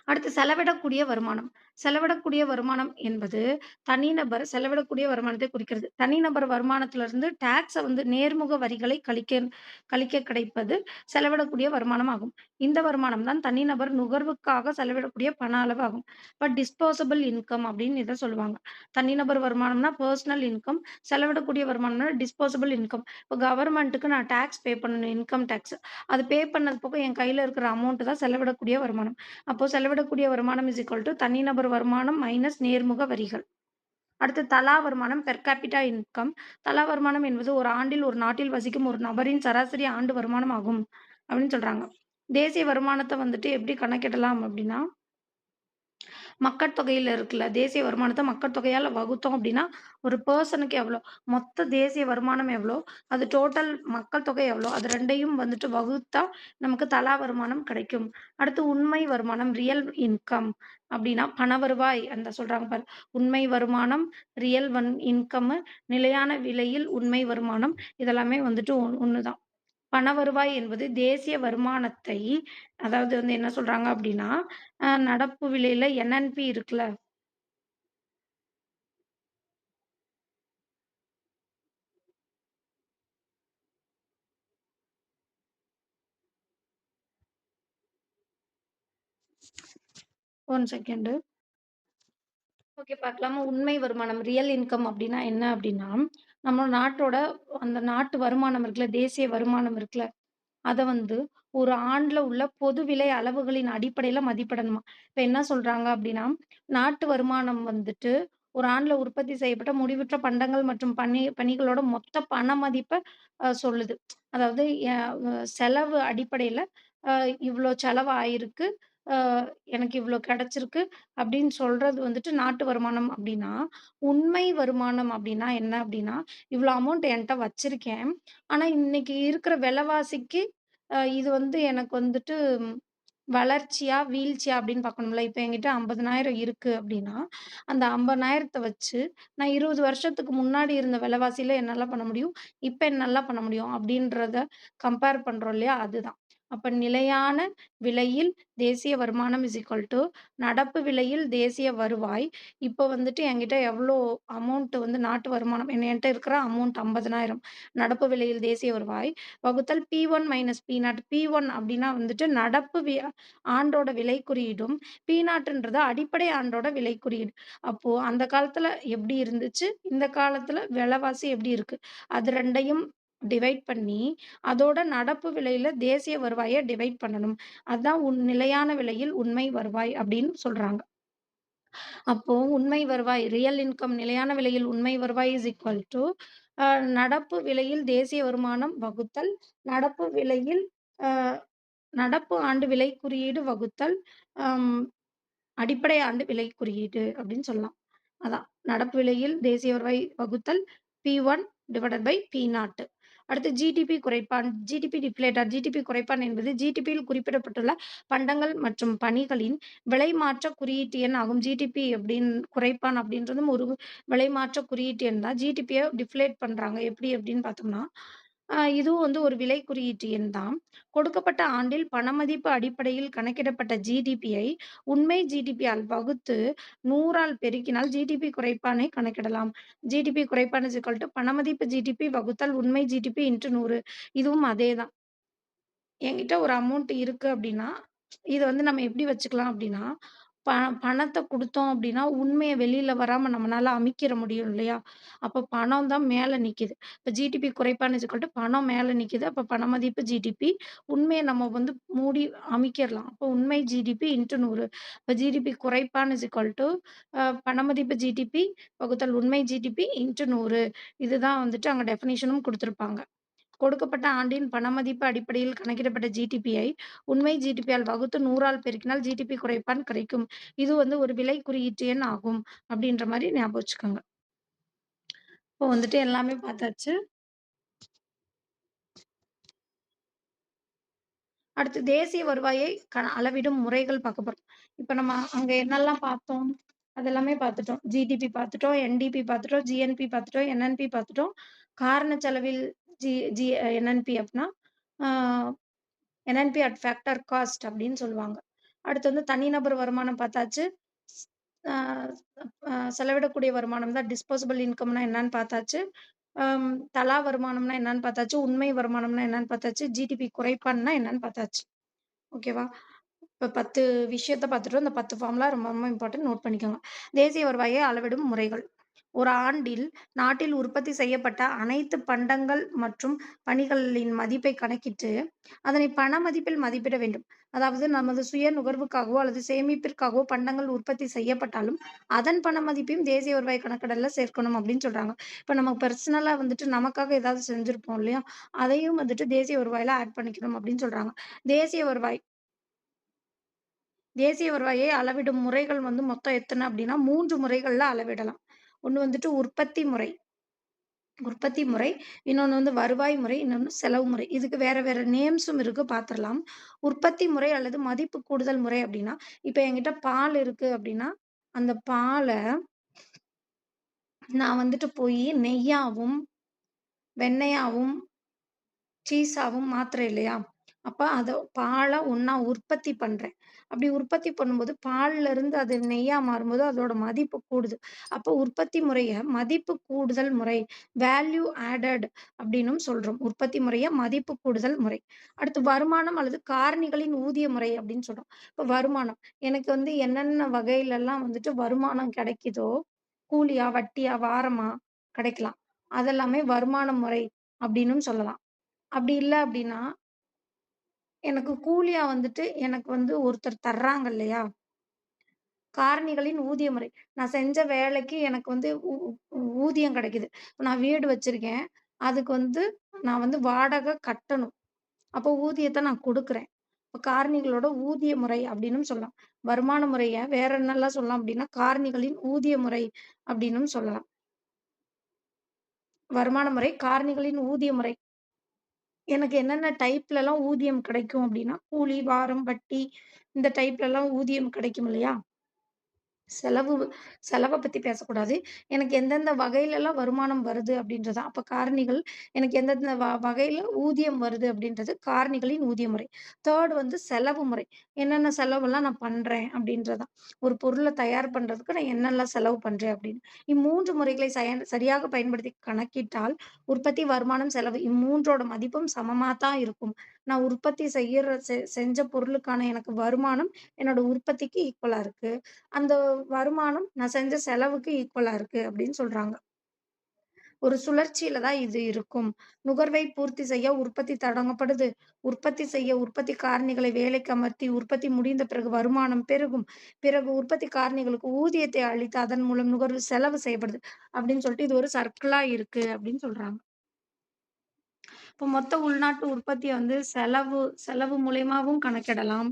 அடுத்து செலவிடக்கூடிய வருமானம். செலவிடக்கூடிய வருமானம் என்பது தனிநபர் செலவிடக்கூடிய வருமானத்தை குறிக்கிறது. தனிநபர் வருமானத்திலிருந்து டாக்ஸ வந்து நேர்முக வரிகளை கழிக்க கிடைப்பது செலவிடக்கூடிய வருமானம் ஆகும். இந்த வருமானம் தான் தனிநபர் நுகர்வுக்காக செலவிடக்கூடிய பண அளவு ஆகும். இப்ப டிஸ்போசபிள் இன்கம் அப்படின்னு இத சொல்லுவாங்க. தனிநபர் வருமானம்னா பெர்சனல் இன்கம். செலவிடக்கூடிய வருமானம்னா டிஸ்போசபிள் இன்கம். இப்ப கவர்ன்மென்ட்க்கு நான் டாக்ஸ் பே பண்ணணும். Income tax. அது பே பண்ணது போக என் கையில இருக்கிற அமௌண்ட் தான் செலவிடக்கூடிய வருமானம். அப்போ செலவிடக்கூடிய வருமானம் இஸ் ஈக்குவல் டூ தனிநபர் வருமானம் மைனஸ் நேர்முக வரிகள். அடுத்து தலா வருமானம் பெர் கேப்பிட்டா இன்கம். தலா வருமானம் என்பது ஒரு ஆண்டில் ஒரு நாட்டில் வசிக்கும் ஒரு நபரின் சராசரி ஆண்டு வருமானம் ஆகும். அப்படின்னு சொல்றாங்க. தேசிய வருமானத்த வந்துட்டு எப்படி கணக்கிடலாம் அப்படின்னா, மக்கட்தொகையில இருக்குல்ல, தேசிய வருமானத்த மக்கட்தொகையால வகுத்தோம் அப்படின்னா, ஒரு பெர்சனுக்கு எவ்வளோ? மொத்த தேசிய வருமானம் எவ்வளோ? அது டோட்டல் மக்கள் தொகை எவ்வளோ? அது 2யும் வந்துட்டு வகுத்தா நமக்கு தலா வருமானம் கிடைக்கும். அடுத்து உண்மை வருமானம் ரியல் இன்கம் அப்படின்னா, பண வருவாய் அந்த சொல்றாங்க பாரு. உண்மை வருமானம், ரியல் இன்கம்மு, நிலையான விலையில் உண்மை வருமானம் இதெல்லாமே வந்துட்டு ஒண்ணுதான். பண வருவாய் என்பது தேசிய வருமானத்தை அதாவது வந்து என்ன சொல்றாங்க அப்படின்னா, நடப்பு விலையில என்என்பி இருக்குல்ல, 1 செகண்டு. ஓகே பார்க்கலாமா? உண்மை வருமானம், ரியல் இன்கம் அப்டின்னா என்ன அப்டின்னா, நம்ம நாட்டோட அந்த நாட்டு வருமானம் இருக்குல்ல, தேசிய வருமானம் இருக்குல்ல, அத வந்து ஒரு ஆண்டுல உள்ள பொது விலை அளவுகளின் அடிப்படையில மதிப்பிடணுமா. இப்ப என்ன சொல்றாங்க அப்டின்னா, நாட்டு வருமானம் வந்துட்டு ஒரு ஆண்டுல உற்பத்தி செய்யப்பட்ட முடிவுற்ற பண்டங்கள் மற்றும் பணிகளோட மொத்த பண மதிப்ப சொல்லுது. அதாவது எ வ செலவு அடிப்படையில அ இவ்ளோ செலவு ஆயிருக்கு. அ எனக்கு இவ்ளோ கிடைச்சிருக்கு அப்டின்னு சொல்றது வந்துட்டு நாட்டு வருமானம் அப்டின்னா, உண்மை வருமானம் அப்டின்னா என்ன அப்டின்னா, இவ்ளோ அமௌண்ட் என்ட்ட வச்சிருக்கேன். ஆனா, இன்னைக்கு இருக்கிற விலைவாசிக்கு இது வந்து எனக்கு வந்துட்டு வளர்ச்சியா, வீழ்ச்சியா அப்படின்னு பார்க்கணும்ல. இப்ப என்கிட்ட 50,000 இருக்கு அப்படின்னா, அந்த 50,000த்த வச்சு நான் 20 வருஷத்துக்கு முன்னாடி இருந்த விலைவாசியில என்னலாம் பண்ண முடியும்? இப்ப என்னலாம் பண்ண முடியும்? அப்படின்றத கம்பேர் பண்றோம் இல்லையா? அதுதான். அப்ப நிலையான விலையில் தேசிய வருமானம் இஸ் ஈக்குவல் டூ நடப்பு விலையில் தேசிய வருவாய். இப்ப வந்துட்டு என்கிட்ட எவ்வளோ அமௌண்ட் வந்து நாட்டு வருமானம் என்ட்ட இருக்கிற அமௌண்ட் 50,000 நடப்பு விலையில் தேசிய வருவாய் வகுத்தல் P1 மைனஸ் P0. P1 அப்டின்னா வந்துட்டு நடப்பு ஆண்டோட விலை குறியீடும், P0ன்றது அடிப்படை ஆண்டோட விலை குறியீடு. அப்போ அந்த காலத்துல எப்டி இருந்துச்சு? இந்த காலத்துல விலைவாசி எப்டி இருக்கு? அது 2யும் டிவைட் பண்ணி, அதோட நடப்பு விலையில தேசிய வருவாய டிவைட் பண்ணணும். அதான் நிலையான விலையில் உண்மை வருவாய் அப்டின்னு சொல்றாங்க. அப்போ உண்மை வருவாய் ரியல் இன்கம் நிலையான விலையில் உண்மை வருவாய் இஸ் ஈக்குவல் டூ அ நடப்பு விலையில் தேசிய வருமானம் வகுத்தல் நடப்பு விலையில் அ நடப்பு ஆண்டு விலை குறியீடு வகுத்தல் அம் அடிப்படை ஆண்டு விலை குறியீடு அப்படின்னு சொல்லலாம். அதான் நடப்பு விலையில் தேசிய வருவாய் வகுத்தல் P1 டிவைடட் பை P0. அடுத்து ஜிடிபி குறைப்பான். GDP deflator. ஜிடிபி குறைப்பான் என்பது ஜிடிபியில் குறிப்பிடப்பட்டுள்ள பண்டங்கள் மற்றும் பணிகளின் விலை மாற்ற குறியீட்டு எண் ஆகும். ஜிடிபி குறைப்பான் அப்படின்றதும் ஒரு விலை மாற்ற குறியீட்டு எண் தான். ஜிடிபிய டிஃப்ளேட் பண்றாங்க. எப்படி அப்படின்னு பார்த்தோம்னா, இதுவும் வந்து ஒரு விலை குறியீட்டு எண் தான். கொடுக்கப்பட்ட ஆண்டில் பணமதிப்பு அடிப்படையில் கணக்கிடப்பட்ட ஜிடிபியை உண்மை ஜிடிபியால் வகுத்து 100ஆல் பெருக்கினால் ஜிடிபி குறைப்பானை கணக்கிடலாம். ஜிடிபி குறைப்பான் இஸ் ஈக்குவல் டூ பணமதிப்பு ஜிடிபி வகுத்தல் உண்மை ஜிடிபி இன்டு 100. இதுவும் அதே தான். என்கிட்ட ஒரு அமௌண்ட் இருக்கு அப்டின்னா, இத வந்து நம்ம எப்படி வச்சுக்கலாம் அப்டின்னா, ப பணத்த குடுத்தோம் அப்டின்னா, உண்மைய வெளில வராம நம்மனால அமிக்கிற முடியும் இல்லையா? அப்ப பணம் தான் மேல நிக்கிது. இப்ப ஜிடிபி குறைப்பான் இஸ் ஈக்குவல் டூ பணம் மேல நிக்கிது. அப்ப பண மதிப்பு ஜிடிபி. உண்மைய நம்ம வந்து மூடி அமிக்கிரலாம். அப்போ உண்மை ஜிடிபி இன்டு 100. இப்ப ஜிடிபி குறைப்பான் இஸ் ஈக்குவல் டூ பண மதிப்பு ஜிடிபி வகுத்தல் உண்மை ஜிடிபி இன்டு 100. இதுதான் வந்துட்டு அங்க டெஃபினிஷனும் குடுத்திருப்பாங்க. கொடுக்கப்பட்ட ஆண்டின் பணமதிப்பு அடிப்படையில் கணக்கிடப்பட்ட ஜிடிபியை உண்மை ஜிடிபியால் வகுத்து 100ஆல் பெருக்கினால் ஜிடிபி குறைப்பான் கிடைக்கும். இது வந்து ஒரு விலை குறியீட்டு எண் ஆகும். அப்படின்ற மாரி ஞாபகம் வச்சுக்கோங்க. இப்போ வந்துட்டு எல்லாமே பார்த்தாச்சு. அடுத்து தேசிய வருவாயை அளவிடும் முறைகள் பார்க்க போறோம். இப்ப நம்ம அங்க என்னெல்லாம் பார்த்தோம்? அதெல்லாமே பார்த்துட்டோம். ஜிடிபி பார்த்துட்டோம், என்டிபி பார்த்துட்டோம், ஜிஎன்பி பார்த்துட்டோம், என்என்பி பார்த்துட்டோம். காரண செலவில் ஜி ஜி என்என்பி அப்டின்னா, ஆ என்என்பி அட் ஃபேக்டர் காஸ்ட் அப்படின்னு சொல்லுவாங்க. அடுத்து வந்து தனிநபர் வருமானம் பார்த்தாச்சு. அ செலவிடக்கூடிய வருமானம் தான் டிஸ்போசபிள் இன்கம்னா என்னன்னு பார்த்தாச்சு. அம் தலா வருமானம்னா என்னன்னு பார்த்தாச்சு. உண்மை வருமானம்னா என்னன்னு பார்த்தாச்சு. ஜிடிபி குறைப்பான்னா என்னன்னு பார்த்தாச்சு. ஓகேவா? இப்ப 10 விஷயத்த பார்த்துட்டோம். இந்த 10 ஃபார்முலா ரொம்ப ரொம்ப இம்பார்ட்டன்ட் நோட் பண்ணிக்கோங்க. தேசிய வருவாயை அளவிடும் முறைகள். ஒரு ஆண்டில் நாட்டில் உற்பத்தி செய்யப்பட்ட அனைத்து பண்டங்கள் மற்றும் பணிகளின் மதிப்பை கணக்கிட்டு, அதனை பண மதிப்பில் மதிப்பிட வேண்டும். அதாவது நமது சுய நுகர்வுக்காகவோ அல்லது சேமிப்பிற்காகவோ பண்டங்கள் உற்பத்தி செய்யப்பட்டாலும், அதன் பண மதிப்பையும் தேசிய வருவாய் கணக்கிடல்ல சேர்க்கணும் அப்படின்னு சொல்றாங்க. இப்ப நம்ம பெர்சனலா வந்துட்டு நமக்காக ஏதாவது செஞ்சிருப்போம் இல்லையா? அதையும் வந்துட்டு தேசிய வருவாயில ஆட் பண்ணிக்கணும் அப்படின்னு சொல்றாங்க. தேசிய வருவாய் தேசிய வருவாயை அளவிடும் முறைகள் வந்து மொத்தம் எத்தன அப்டின்னா, 3 முறைகள்ல அளவிடலாம். ஒண்ணு வந்துட்டு உற்பத்தி முறை உற்பத்தி முறை. இன்னொன்னு வந்து வருவாய் முறை. இன்னொன்னு செலவு முறை. இதுக்கு வேற வேற நேம்ஸும் இருக்கு பார்த்துரலாம். உற்பத்தி முறை அல்லது மதிப்பு கூடுதல் முறை அப்டின்னா, இப்ப என்கிட்ட பால் இருக்கு அப்டின்னா, அந்த பால நான் வந்துட்டு போயி நெய்யாவும், வெண்ணெயாவும், சீஸாவும் மாத்துறேன் இல்லையா? அப்ப அத பால ஒண்ணா உற்பத்தி பண்றேன். அப்படி உற்பத்தி பண்ணும்போது பால்ல இருந்து அது நெய்யா மாறும்போது அதோட மதிப்பு கூடுது. அப்போ உற்பத்தி முறைய மதிப்பு கூடுதல் முறை, வேல்யூ ஆடட் அப்படின்னும் சொல்றோம். உற்பத்தி முறைய மதிப்பு கூடுதல் முறை. அடுத்து வருமானம் அல்லது காரணிகளின் ஊதிய முறை அப்படின்னு சொல்றோம். இப்ப வருமானம். எனக்கு வந்து என்னென்ன வகையிலலாம் வந்துட்டு வருமானம் கிடைக்குதோ, கூலியா, வட்டியா, வாரமா கிடைக்கலாம். அதெல்லாமே வருமான முறை அப்படின்னும் சொல்லலாம். அப்படி இல்ல அப்படின்னா எனக்கு கூலியா வந்துட்டு எனக்கு வந்து ஒருத்தர் தர்றாங்க இல்லையா? காரணிகளின் ஊதிய முறை. நான் செஞ்ச வேலைக்கு எனக்கு வந்து ஊதியம் கிடைக்குது. இப்ப நான் வீடு வச்சிருக்கேன். அதுக்கு வந்து நான் வந்து வாடகை கட்டணும். அப்போ ஊதியத்த நான் குடுக்குறேன். இப்ப காரணிகளோட ஊதிய முறை அப்டின்னும் சொல்லலாம். வருமான முறைய வேற என்னலாம் சொல்லலாம் அப்டின்னா, காரணிகளின் ஊதிய முறை அப்டின்னும் சொல்லலாம். வருமான முறை, காரணிகளின் ஊதிய முறை. எனக்கு என்னென்ன டைப்லலாம் ஊதியம் கிடைக்கும் அப்டின்னா, கூலி, வாரம், வட்டி இந்த டைப்லலாம் ஊதியம் கிடைக்கும் இல்லையா? செலவு செலவ பத்தி பேசக்கூடாது. எனக்கு எந்தெந்த வகையிலலாம் வருமானம் வருது அப்படின்றது தான். அப்ப காரணிகள் எனக்கு எந்தெந்த வகையில ஊதியம் வருது அப்படின்றது காரணிகளின் ஊதிய முறை. 3 வந்து செலவு முறை. என்னென்ன செலவெல்லாம் நான் பண்றேன் அப்படின்றது தான். ஒரு பொருள தயார் பண்றதுக்கு நான் என்னெல்லாம் செலவு பண்றேன் அப்படின்னு. இம்3 முறைகளை சரியாக பயன்படுத்தி கணக்கிட்டால், உற்பத்தி, வருமானம், செலவு இம்3ஓட மதிப்பும் சமமா தான் இருக்கும். நான் உற்பத்தி செஞ்ச பொருளுக்கான எனக்கு வருமானம் என்னோட உற்பத்திக்கு ஈக்குவலா இருக்கு. அந்த வருமானம் நான் செஞ்ச செலவுக்கு ஈக்குவலா இருக்கு அப்படின்னு சொல்றாங்க. ஒரு சுழற்சியில தான் இது இருக்கும். நுகர்வை பூர்த்தி செய்ய உற்பத்தி தொடங்கப்படுது. உற்பத்தி செய்ய உற்பத்தி காரணிகளை வேலைக்கு அமர்த்தி, உற்பத்தி முடிந்த பிறகு வருமானம் பெருகும். பிறகு உற்பத்தி காரணிகளுக்கு ஊதியத்தை அளித்து, அதன் மூலம் நுகர்வு செலவு செய்யப்படுது. அப்படின்னு சொல்லிட்டு இது ஒரு சர்க்கிளா இருக்கு அப்படின்னு சொல்றாங்க. இப்போ மொத்த உள்நாட்டு உற்பத்திய வந்து செலவு செலவு மூலியமாவும் கணக்கிடலாம்.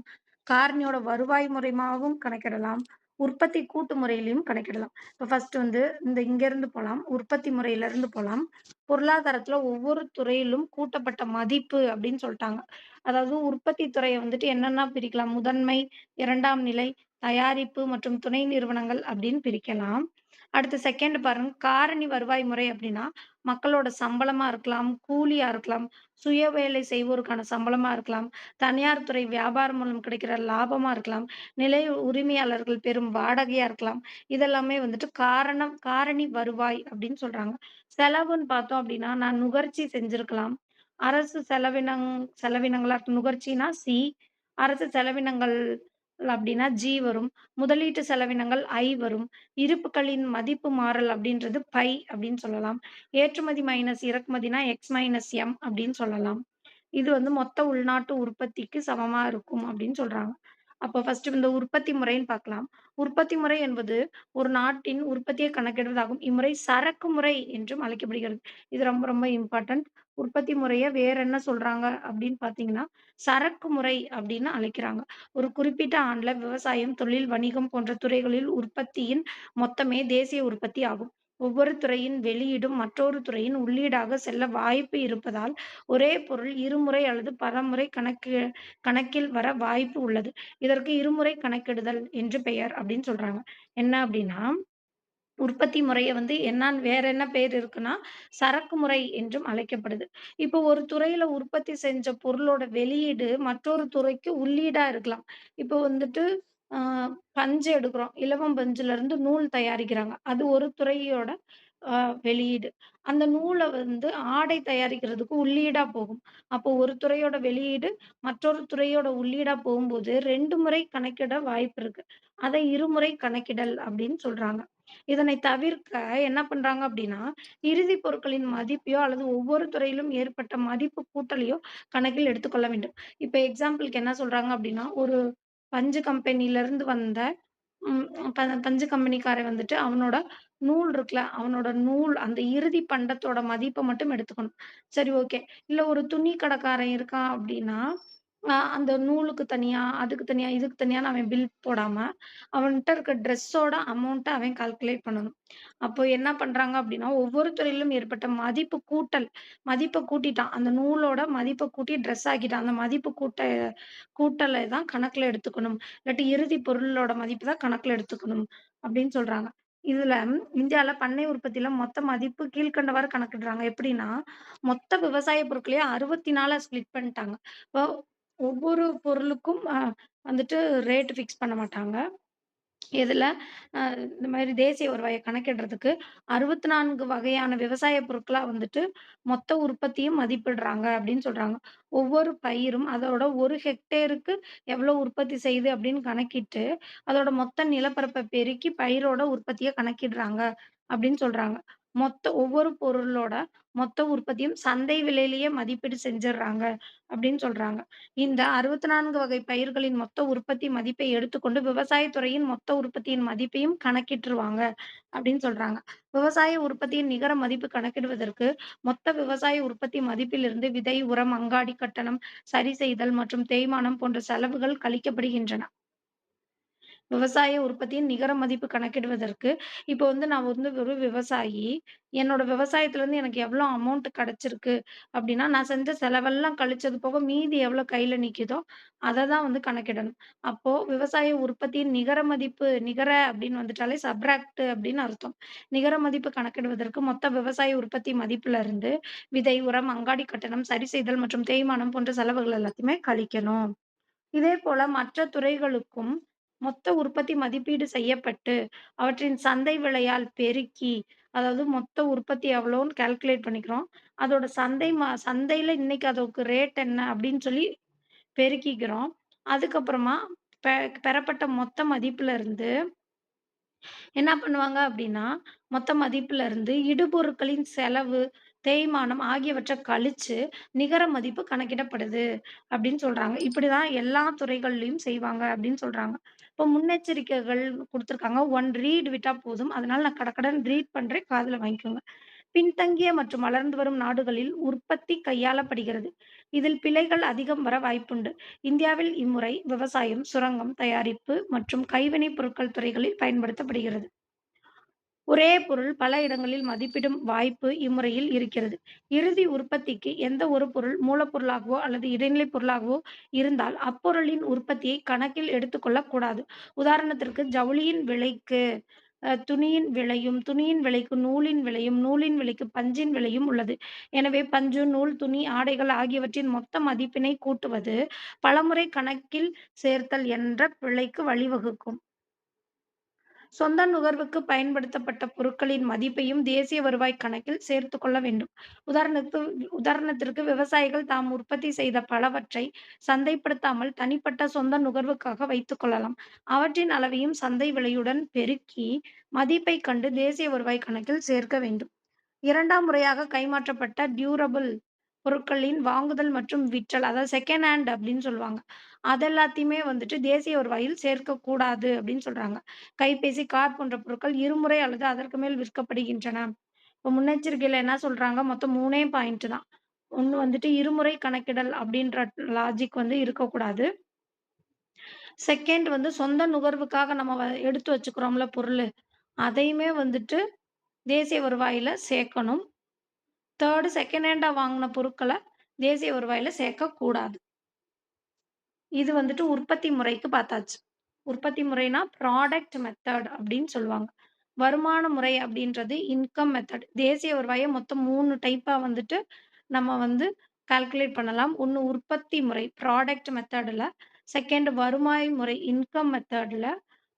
காரணியோட வருவாய் மூலியமாவும் கணக்கிடலாம். உற்பத்தி கூட்டு முறையிலயும் கணக்கிடலாம். இப்ப ஃபர்ஸ்ட் வந்து இங்கருந்து போலாம். உற்பத்தி முறையிலிருந்து போலாம். பொருளாதாரத்துல ஒவ்வொரு துறையிலும் கூட்டப்பட்ட மதிப்பு அப்படின்னு சொல்ட்டாங்க. அதாவது உற்பத்தி துறைய வந்துட்டு என்னென்ன பிரிக்கலாம்? முதன்மை, 2ஆம் நிலை, தயாரிப்பு மற்றும் துணை நிறுவனங்கள் அப்படின்னு பிரிக்கலாம். அடுத்து செகண்ட் பாருங்க, காரணி வருவாய் முறை அப்படின்னா, மக்களோட சம்பளமா இருக்கலாம், கூலியா இருக்கலாம், சுய வேலை செய்வோருக்கான சம்பளமா இருக்கலாம், தனியார் துறை வியாபாரம் மூலம் கிடைக்கிற லாபமா இருக்கலாம், நிலை உரிமையாளர்கள் பெறும் வாடகையா இருக்கலாம். இதெல்லாமே வந்துட்டு காரணி வருவாய் அப்படின்னு சொல்றாங்க. செலவுன்னு பார்த்தோம் அப்படின்னா, நான் நுகர்ச்சி செஞ்சிருக்கலாம். அரசு செலவினங்களா நுகர்ச்சினா சி, அரசு செலவினங்கள் அப்படின்னா ஜி வரும். முதலீட்டு செலவினங்கள் ஐ வரும். இருப்புக்களின் மதிப்பு மாறல் அப்படின்றது பை அப்படின்னு சொல்லலாம். ஏற்றுமதி மைனஸ் இறக்குமதினா எக்ஸ் மைனஸ் எம் அப்படின்னு சொல்லலாம். இது வந்து மொத்த உள்நாட்டு உற்பத்திக்கு சமமா இருக்கும் அப்படின்னு சொல்றாங்க. அப்போ ஃபர்ஸ்ட் இந்த உற்பத்தி முறைன்னு பார்க்கலாம். உற்பத்தி முறை என்பது ஒரு நாட்டின் உற்பத்தியை கணக்கிடுவதாகும். இம்முறை சரக்கு முறை என்றும் அழைக்கப்படுகிறது. இது ரொம்ப ரொம்ப இம்பார்ட்டன்ட். உற்பத்தி முறைய வேற என்ன சொல்றாங்க அப்படின்னு பார்த்தீங்கன்னா, சரக்கு முறை அப்படின்னு அழைக்கிறாங்க. ஒரு குறிப்பிட்ட ஆண்டுல விவசாயம், தொழில், வணிகம் போன்ற துறைகளில் உற்பத்தியின் மொத்தமே தேசிய உற்பத்தி ஆகும். ஒவ்வொரு துறையின் வெளியீடும் மற்றொரு துறையின் உள்ளீடாக செல்ல வாய்ப்பு இருப்பதால், ஒரே பொருள் இருமுறை அல்லது பலமுறை கணக்கில் வர வாய்ப்பு உள்ளது. இதற்கு இருமுறை கணக்கிடுதல் என்று பெயர் அப்படின்னு சொல்றாங்க. என்ன அப்படின்னா, உற்பத்தி முறைய வந்து வேற என்ன பேர் இருக்குன்னா, சரக்கு முறை என்றும் அழைக்கப்படுது. இப்போ ஒரு துறையில உற்பத்தி செஞ்ச பொருளோட வெளியீடு மற்றொரு துறைக்கு உள்ளீடா இருக்கலாம். இப்போ வந்துட்டு அ பஞ்சு எடுக்குறோம். இலவம் பஞ்சுலருந்து நூல் தயாரிக்கிறாங்க. அது ஒரு துறையோட அ வெளியீடு. அந்த நூல வந்து ஆடை தயாரிக்கிறதுக்கு உள்ளீடா போகும். அப்போ ஒரு துறையோட வெளியீடு மற்றொரு துறையோட உள்ளீடா போகும்போது 2 முறை கணக்கிட வாய்ப்பு இருக்கு. அதை இருமுறை கணக்கிடல் அப்படின்னு சொல்றாங்க. இதனை தவிர்க்க என்ன பண்றாங்க அப்படின்னா, இறுதிப் பொருட்களின் மதிப்பையோ அல்லது ஒவ்வொரு துறையிலும் ஏற்பட்ட மதிப்பு கூட்டலையோ கணக்கில் எடுத்துக்கொள்ள வேண்டும். இப்ப எக்ஸாம்பிள்க்கு என்ன சொல்றாங்க அப்படின்னா, ஒரு பஞ்சு கம்பெனிலருந்து வந்த ம் பஞ்சு கம்பெனிக்காரன் வந்துட்டு அவனோட நூல் இருக்குல்ல, அவனோட நூல் அந்த இறுதி பண்டத்தோட மதிப்ப மட்டும் எடுத்துக்கணும். சரி ஓகே. இல்ல ஒரு துணி கடைக்காரன் இருக்கான் அப்படின்னா, அந்த நூலுக்கு தனியா, அதுக்கு தனியா, இதுக்கு தனியான்னு அவன் பில் போடாம, அவன்ட்ட இருக்க ட்ரெஸ்ஸோட அமௌண்ட்ட அவன் கால்குலேட் பண்ணணும். அப்போ என்ன பண்றாங்க அப்படின்னா, ஒவ்வொரு துறையிலும் ஏற்பட்ட மதிப்பு கூட்டல், மதிப்ப கூட்டிட்டான். அந்த நூலோட மதிப்ப கூட்டி ட்ரெஸ் ஆக்கிட்டான். அந்த மதிப்பு கூட்டலை தான் கணக்குல எடுத்துக்கணும். இல்லாட்டி இறுதி பொருளோட மதிப்பு தான் கணக்குல எடுத்துக்கணும் அப்படின்னு சொல்றாங்க. இதுல இந்தியால பண்ணை உற்பத்தியில மொத்த மதிப்பு கீழ்க்கண்டவாறு கணக்கிடுறாங்க. எப்படின்னா, மொத்த விவசாய பொருட்களையும் 64ஆ ஸ்ப்ளிட் பண்ணிட்டாங்க. இப்போ ஒவ்வொரு பொருளுக்கும் வந்துட்டு ரேட் ஃபிக்ஸ் பண்ண மாட்டாங்க. இதுல இந்த மாரி தேசிய வருவாய கணக்கிடுறதுக்கு 64 வகையான விவசாய பொருட்களா வந்துட்டு மொத்த உற்பத்தியும் மதிப்பிடுறாங்க அப்படின்னு சொல்றாங்க. ஒவ்வொரு பயிரும் அதோட 1 ஹெக்டேருக்கு எவ்வளோ உற்பத்தி செய்யுது அப்படின்னு கணக்கிட்டு, அதோட மொத்த நிலப்பரப்ப பெருக்கி பயிரோட உற்பத்திய கணக்கிடுறாங்க அப்படின்னு சொல்றாங்க. ஒவ்வொரு பொருளோட மொத்த உற்பத்தியும் சந்தை விலையிலேயே மதிப்பீடு செஞ்சுர்றாங்க அப்படின்னு சொல்றாங்க. இந்த 64 வகை பயிர்களின் மொத்த உற்பத்தி மதிப்பை எடுத்துக்கொண்டு விவசாயத் துறையின் மொத்த உற்பத்தியின் மதிப்பையும் கணக்கிட்டுருவாங்க அப்படின்னு சொல்றாங்க. விவசாய உற்பத்தியின் நிகர மதிப்பு கணக்கிடுவதற்கு மொத்த விவசாய உற்பத்தி மதிப்பிலிருந்து விதை, உரம், அங்காடி கட்டணம், சரி செய்தல் மற்றும் தேய்மானம் போன்ற செலவுகள் கழிக்கப்படுகின்றன. விவசாய உற்பத்தியின் நிகர மதிப்பு கணக்கிடுவதற்கு, இப்போ வந்து நான் வந்து ஒரு விவசாயி. என்னோட விவசாயத்துலருந்து எனக்கு எவ்வளோ அமௌண்ட் கிடைச்சிருக்கு அப்டின்னா, நான் செஞ்ச செலவெல்லாம் கழிச்சது போக மீதி எவ்வளோ கையில நிக்குதோ, அத தான் வந்து கணக்கிடணும். அப்போ விவசாய உற்பத்தியின் நிகர மதிப்பு நிகர அப்டின்னு வந்துட்டாலே சப்ட்ராக்ட் அப்டின்னு அர்த்தம். நிகர மதிப்பு கணக்கிடுவதற்கு மொத்த விவசாய உற்பத்தி மதிப்புலருந்து விதை, உரம், அங்காடி கட்டணம், சரி செய்தல் மற்றும் தேய்மானம் போன்ற செலவுகள் எல்லாத்தையுமே கழிக்கணும். இதேபோல மற்ற துறைகளுக்கும் மொத்த உற்பத்தி மதிப்பீடு செய்யப்பட்டு, அவற்றின் சந்தை விலையால் பெருக்கி, அதாவது மொத்த உற்பத்தி எவ்வளோன்னு கால்குலேட் பண்ணிக்கிறோம். அதோட சந்தையில இன்னைக்கு அதற்கு ரேட் என்ன அப்படின்னு சொல்லி பெருக்கிக்கிறோம். அதுக்கப்புறமா பெறப்பட்ட மொத்த மதிப்புல இருந்து என்ன பண்ணுவாங்க அப்டின்னா, மொத்த மதிப்புல இருந்து இடுபொருட்களின் செலவு, தேய்மானம் ஆகியவற்ற கழிச்சு, நிகர மதிப்பு கணக்கிடப்படுது அப்டின்னு சொல்றாங்க. இப்படிதான் எல்லா துறைகள்லயும் செய்வாங்க அப்டின்னு சொல்றாங்க. இப்போ முன்னெச்சரிக்கைகள் குடுத்துருக்காங்க. ரீட் விட்டா போதும். அதனால நான் கடகடன்னு ரீட் பண்றேன். காதுல வாங்கிக்கோங்க. பின்தங்கிய மற்றும் வளர்ந்து வரும் நாடுகளில் உற்பத்தி கையாளப்படுகிறது. இதில் பிழைகள் அதிகம் வர வாய்ப்புண்டு. இந்தியாவில் இம்முறை விவசாயம், சுரங்கம், தயாரிப்பு மற்றும் கைவினைப் பொருட்கள் துறைகளில் பயன்படுத்தப்படுகிறது. ஒரே பொருள் பல இடங்களில் மதிப்பிடும் வாய்ப்பு இம்முறையில் இருக்கிறது. இறுதி உற்பத்திக்கு எந்த ஒரு பொருள் மூலப்பொருளாகவோ அல்லது இடைநிலைப் பொருளாகவோ இருந்தால், அப்பொருளின் உற்பத்தியை கணக்கில் எடுத்துக்கொள்ளக் கூடாது. உதாரணத்திற்கு ஜவுளியின் விலைக்கு துணியின் விலையும், துணியின் விலைக்கு நூலின் விலையும், நூலின் விலைக்கு பஞ்சின் விலையும் உள்ளது. எனவே பஞ்சு, நூல், துணி, ஆடைகள் ஆகியவற்றின் மொத்த மதிப்பினை கூட்டுவது, பலமுறை கணக்கில் சேர்த்தல் என்ற பிழைக்கு வழிவகுக்கும். சொந்த நுகர்வுக்கு பயன்படுத்தப்பட்ட பொருட்களின் மதிப்பையும் தேசிய வருவாய் கணக்கில் சேர்த்துக் கொள்ள வேண்டும். உதாரணத்திற்கு விவசாயிகள் தாம் உற்பத்தி செய்த பலவற்றை சந்தைப்படுத்தாமல் தனிப்பட்ட சொந்த நுகர்வுக்காக வைத்துக் கொள்ளலாம். அவற்றின் அளவையும் சந்தை விலையுடன் பெருக்கி மதிப்பைக் கண்டு தேசிய வருவாய் கணக்கில் சேர்க்க வேண்டும். 2ஆம் முறையாக கைமாற்றப்பட்ட டியூரபிள் பொருட்களின் வாங்குதல் மற்றும் விற்றல், அதாவது செகண்ட் ஹேண்ட் அப்படின்னு சொல்லுவாங்க. அதெல்லாத்தையுமே வந்துட்டு தேசிய வருவாயில் சேர்க்கக்கூடாது அப்படின்னு சொல்றாங்க. கைபேசி, கார் போன்ற பொருட்கள் இருமுறை அல்லது அதற்கு மேல் விற்கப்படுகின்றன. இப்போ முன்னெச்சரிக்கையில என்ன சொல்றாங்க? மொத்தம் 3 பாயிண்ட் தான். ஒண்ணு வந்துட்டு இருமுறை கணக்கிடல் அப்படின்ற லாஜிக் வந்து இருக்கக்கூடாது. செகண்ட் வந்து சொந்த நுகர்வுக்காக நம்ம எடுத்து வச்சுக்கிறோம்ல பொருளு, அதையுமே வந்துட்டு தேசிய வருவாயில சேர்க்கணும். செகண்ட் ஹேண்டா வாங்குன பொருட்கள தேசிய வருவாயில சேர்க்கக்கூடாது. இது வந்துட்டு உற்பத்தி முறைக்கு பார்த்தாச்சு. உற்பத்தி முறைனா ப்ராடக்ட் மெத்தட் அப்படின்னு சொல்லுவாங்க. வருமான முறை அப்படின்றது இன்கம் மெத்தட். தேசிய வருவாய மொத்தம் 3 டைப்பா வந்துட்டு நம்ம வந்து கால்குலேட் பண்ணலாம். 1 உற்பத்தி முறை ப்ராடக்ட் மெத்தடுல, 2 வருவாய் முறை இன்கம் மெத்தடுல,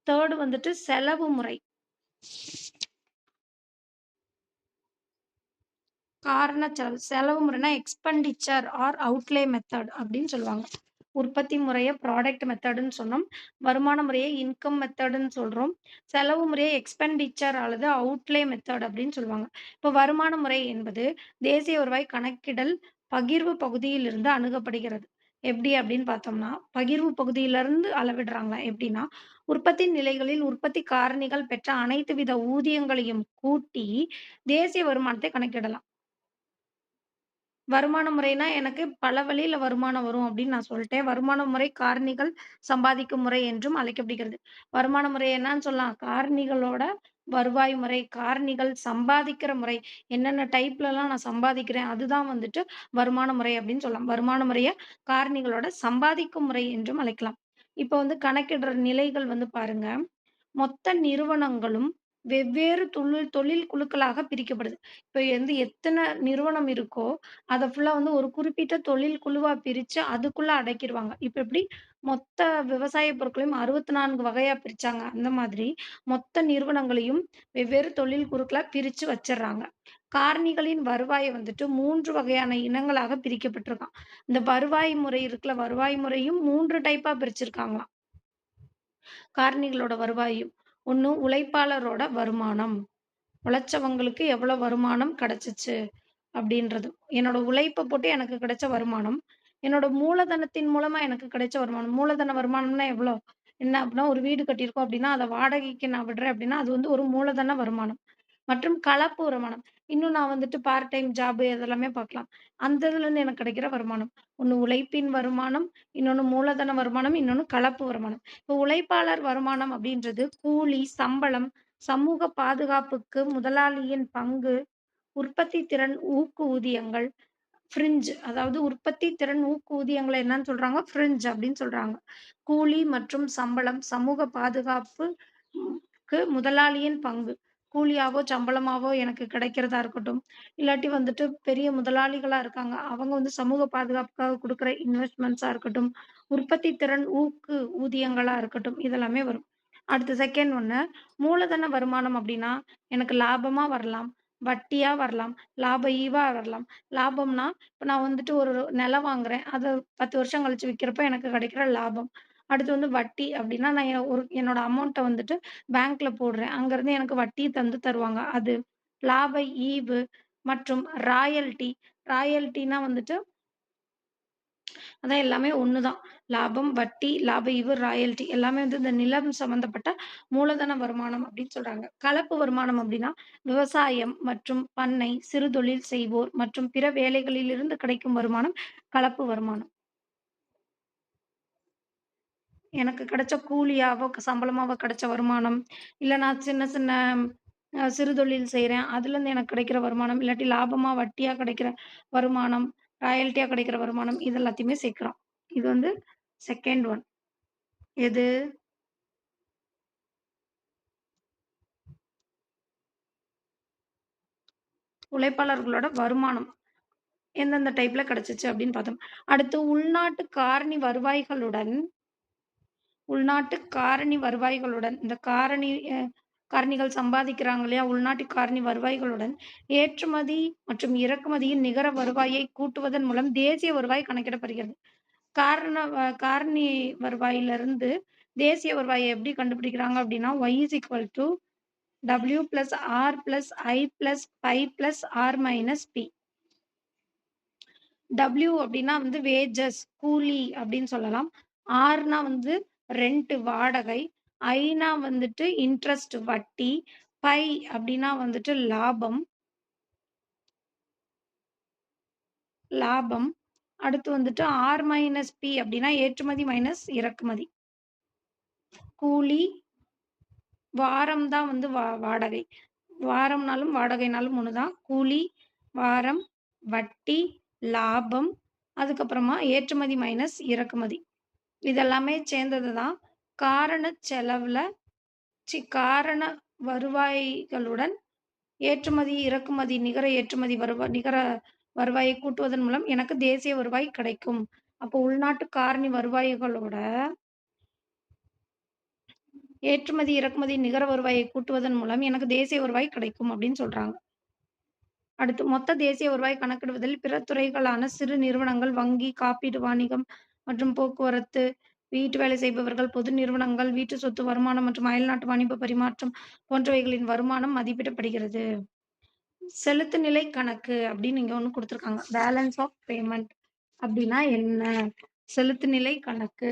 3 வந்துட்டு செலவு முறை. காரண செலவு. செலவு முறைனா எக்ஸ்பெண்டிச்சர் ஆர் அவுட்லே மெத்தட் அப்படின்னு சொல்லுவாங்க. உற்பத்தி முறைய ப்ராடக்ட் மெத்தடுன்னு சொன்னோம். வருமான முறைய இன்கம் மெத்தடுன்னு சொல்றோம். செலவு முறைய எக்ஸ்பெண்டிச்சர் அல்லது அவுட்லே மெத்தட் அப்படின்னு சொல்லுவாங்க. இப்போ வருமான முறை என்பது தேசிய வருவாய் கணக்கிடல் பகிர்வு பகுதியிலிருந்து அணுகப்படுகிறது. எப்படி அப்படின்னு பார்த்தோம்னா, பகிர்வு பகுதியிலிருந்து அளவிடுறாங்களாம். எப்படின்னா, உற்பத்தி நிலைகளில் உற்பத்தி காரணிகள் பெற்ற அனைத்து வித ஊதியங்களையும் கூட்டி தேசிய வருமானத்தை கணக்கிடலாம். வருமான முறைனா, எனக்கு பல வழியில வருமானம் வரும் அப்படின்னு நான் சொல்ட்டேன். வருமான முறை காரணிகள் சம்பாதிக்கும் முறை என்றும் அழைக்கப்படுகிறது. வருமான முறை என்னான்னு சொல்லலாம்? காரணிகளோட வருவாய் முறை, காரணிகள் சம்பாதிக்கிற முறை. என்னென்ன டைப்லலாம் நான் சம்பாதிக்கிறேன், அதுதான் வந்துட்டு வருமான முறை அப்படின்னு சொல்லலாம். வருமான முறைய காரணிகளோட சம்பாதிக்கும் முறை என்றும் அழைக்கலாம். இப்ப வந்து கணக்கிடுற நிலைகள் வந்து பாருங்க. மொத்த நிறுவனங்களும் வெவ்வேறு தொழில் குழுக்களாக பிரிக்கப்படுது. இப்ப எத்தன நிறுவனம் இருக்கோ, அத ஃபுல்லா ஒரு குறிப்பிட்ட தொழில் குழுவா பிரிச்சு, அதுக்குள்ள அடக்கிருவாங்க. இப்ப எப்படி மொத்த விவசாய பொருட்களையும் 64 வகையா பிரிச்சாங்க. அந்த மாதிரி மொத்த நிறுவனங்களையும் வெவ்வேறு தொழில் குழுக்களா பிரிச்சு வச்சுர்றாங்க. காரணிகளின் வருவாய 3 வகையான இனங்களாக பிரிக்கப்பட்டிருக்காம். இந்த வருவாய் முறை இருக்குல்ல, வருவாய் முறையும் 3 டைப்பா பிரிச்சிருக்காங்களாம். காரணிகளோட வருவாயும். 1 உழைப்பாளரோட வருமானம். உழைச்சவங்களுக்கு எவ்வளோ வருமானம் கிடைச்சுச்சு அப்படின்றது. என்னோட உழைப்ப போட்டு எனக்கு கிடைச்ச வருமானம். என்னோட மூலதனத்தின் மூலமா எனக்கு கிடைச்ச வருமானம். மூலதன வருமானம்னா எவ்வளோ? என்ன அப்படின்னா, ஒரு வீடு கட்டியிருக்கோம் அப்படின்னா, அத வாடகைக்கு நான் விடுறேன் அப்படின்னா, அது ஒரு மூலதன வருமானம். மற்றும் கலப்பு வருமானம். இன்னும் நான் பார்ட் டைம் ஜாப் இதெல்லாமே பார்க்கலாம். அந்த இதுலருந்து எனக்கு கிடைக்கிற வருமானம். ஒண்ணு உழைப்பின் வருமானம், இன்னொன்னு மூலதன வருமானம், இன்னொன்னு கலப்பு வருமானம். இப்போ உழைப்பாளர் வருமானம் அப்படின்றது கூலி, சம்பளம், சமூக பாதுகாப்புக்கு முதலாளியின் பங்கு, உற்பத்தி திறன் ஊதியங்கள், அதாவது உற்பத்தி திறன் ஊதியங்கள என்னன்னு சொல்றாங்க? அப்படின்னு சொல்றாங்க. கூலி மற்றும் சம்பளம், சமூக பாதுகாப்பு க்கு முதலாளியின் பங்கு. கூலியாவோ, சம்பளமாவோ எனக்கு கிடைக்கிறதா இருக்கட்டும், இல்லாட்டி பெரிய முதலாளிகளா இருக்காங்க. அவங்க சமூக பாதுகாப்புக்காக குடுக்குற இன்வெஸ்ட்மென்ட்ஸா இருக்கட்டும், உற்பத்தி திறன் ஊதியங்களா இருக்கட்டும், இதெல்லாமே வரும். அடுத்து செகண்ட் ஒண்ணு, மூலதன வருமானம் அப்டின்னா, எனக்கு லாபமா வரலாம், வட்டியா வரலாம், லாப ஈவா வரலாம். லாபம்னா, இப்ப நான் ஒரு நிலம் வாங்குறேன். அத 10 வருஷம் கழிச்சு விக்கிறப்ப எனக்கு கிடைக்கிற லாபம். அடுத்து வட்டி அப்டின்னா, நான் என்னோட அமௌண்ட்ட பேங்க்ல போடுறேன். அங்கருந்து எனக்கு வட்டி தருவாங்க. அது லாப ஈவு மற்றும் ராயல்டி. ராயல்டினா அதான் எல்லாமே ஒண்ணு தான். லாபம், வட்டி, லாப ஈவு, ராயல்டி எல்லாமே இந்த நிலம் சம்மந்தப்பட்ட மூலதன வருமானம் அப்படின்னு சொல்றாங்க. கலப்பு வருமானம் அப்படின்னா, விவசாயம் மற்றும் பண்ணை, சிறுதொழில் செய்வோர் மற்றும் பிற வேலைகளிலிருந்து கிடைக்கும் வருமானம் கலப்பு வருமானம். எனக்கு கிடைச்ச கூலியாவோ, சம்பளமாவோ கிடைச்ச வருமானம், இல்ல நான் சின்ன சின்ன சிறுதொழில் செய்றேன். அதுலருந்து எனக்கு கிடைக்கிற வருமானம், இல்லாட்டி லாபமா, வட்டியா கிடைக்கிற வருமானம், ராயல்டியா கிடைக்கிற வருமானம், இது எல்லாத்தையுமே சேர்க்கிறோம். இது செகண்ட் ஒன். எது? உழைப்பாளர்களோட வருமானம். எந்தெந்த டைப்ல கிடைச்சுச்சு அப்படின்னு பார்த்தோம். அடுத்து உள்நாட்டு காரணி வருவாய்களுடன் இந்த காரணிகள் சம்பாதிக்கிறாங்க இல்லையா? உள்நாட்டு காரணி வருவாய்களுடன் ஏற்றுமதி மற்றும் இறக்குமதியின் நிகர வருவாயை கூட்டுவதன் மூலம் தேசிய வருவாய் கணக்கிடப்படுகிறது. காரணி வருவாயிலிருந்து தேசிய வருவாயை எப்படி கண்டுபிடிக்கிறாங்க அப்படின்னா, Y is equal to W plus R plus I plus pi plus R minus P. W அப்படின்னா வேஜஸ் கூலி அப்படின்னு சொல்லலாம். Rனா ரெண்ட் வாடகை. ஐனா இன்ட்ரெஸ்ட் வட்டி. பை அப்படின்னா லாபம். லாபம். அடுத்து ஆர் மைனஸ் பி அப்படின்னா ஏற்றுமதி மைனஸ் இறக்குமதி. கூலி, வாரம் தான் வாடகை. வாரம்னாலும் வாடகைனாலும் ஒண்ணுதான். கூலி, வாரம், வட்டி, லாபம், அதுக்கப்புறமா ஏற்றுமதி மைனஸ் இறக்குமதி. இதெல்லாமே சேர்ந்தது தான் காரணச் செலவுல காரண வருவாய்களுடன் ஏற்றுமதி, இறக்குமதி, நிகர வருவாயை கூட்டுவதன் மூலம் எனக்கு தேசிய வருவாய் கிடைக்கும். அப்போ உள்நாட்டு காரணி வருவாய்களோட ஏற்றுமதி, இறக்குமதி, நிகர வருவாயை கூட்டுவதன் மூலம் எனக்கு தேசிய வருவாய் கிடைக்கும் அப்படின்னு சொல்றாங்க. அடுத்து மொத்த தேசிய வருவாய் கணக்கிடுவதில் பிற துறைகளான சிறு நிறுவனங்கள், வங்கி, காப்பீடு, வாணிகம் மற்றும் போக்குவரத்து, வீட்டு வேலை செய்பவர்கள், பொது நிறுவனங்கள், வீட்டு சொத்து வருமானம் மற்றும் அயல்நாட்டு வாணிப பரிமாற்றம் போன்றவைகளின் வருமானம் மதிப்பிடப்படுகிறது. செலுத்து நிலை கணக்கு அப்படின்னு இங்க ஒண்ணு குடுத்துருக்காங்க. பேலன்ஸ் ஆஃப் பேமெண்ட் அப்படின்னா என்ன? செலுத்து நிலை கணக்கு,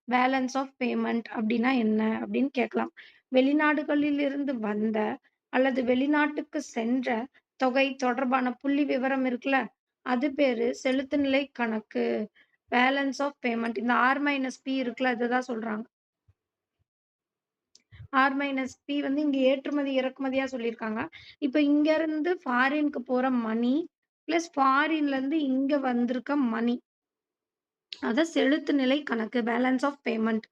பேலன்ஸ் ஆஃப் பேமெண்ட் அப்படின்னா என்ன அப்படின்னு கேட்கலாம். வெளிநாடுகளிலிருந்து வந்த அல்லது வெளிநாட்டுக்கு சென்ற தொகை தொடர்பான புள்ளி விவரம் இருக்குல்ல, அது பேரு செலுத்து நிலை கணக்கு. Balance of payment. இந்த ஆர் மைனஸ் பி இருக்குல்ல, இதுதான் சொல்றாங்க. ஆர் மைனஸ் பி இங்க ஏற்றுமதி, இறக்குமதியா சொல்லியிருக்காங்க. இப்ப இங்க இருந்து ஃபாரின்க்கு போற மணி, பிளஸ் ஃபாரின்ல இருந்து இங்க வந்திருக்க மணி. அதான் செலுத்து நிலை கணக்கு. Balance of payment.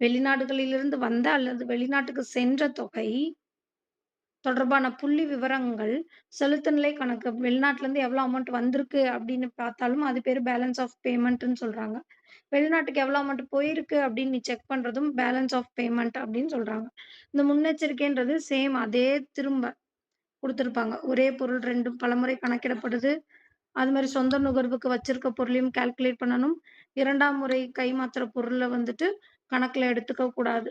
வெளிநாடுகளிலிருந்து வந்த அல்லது வெளிநாட்டுக்கு சென்ற தொகை தொடர்பான புள்ளி விவரங்கள், செலுத்துநிலை கணக்கு வெளிநாட்டிலேருந்து எவ்வளோ அமௌண்ட் வந்திருக்கு அப்படின்னு பார்த்தாலும், அது பேரு பேலன்ஸ் ஆஃப் பேமெண்ட்ன்னு சொல்றாங்க. வெளிநாட்டுக்கு எவ்வளோ அமௌண்ட் போயிருக்கு அப்படின்னு நீ செக் பண்றதும் பேலன்ஸ் ஆஃப் பேமெண்ட் அப்படின்னு சொல்றாங்க. இந்த முன்னெச்சரிக்கைன்றது சேம் அதே திரும்ப குடுத்திருப்பாங்க. ஒரே பொருள் 2 பலமுறை கணக்கிடப்படுது. அது மாரி சொந்த நுகர்வுக்கு வச்சிருக்க பொருளையும் கால்குலேட் பண்ணணும். 2ஆம் முறை கைமாத்துற பொருள வந்துட்டு கணக்குல எடுத்துக்க கூடாது.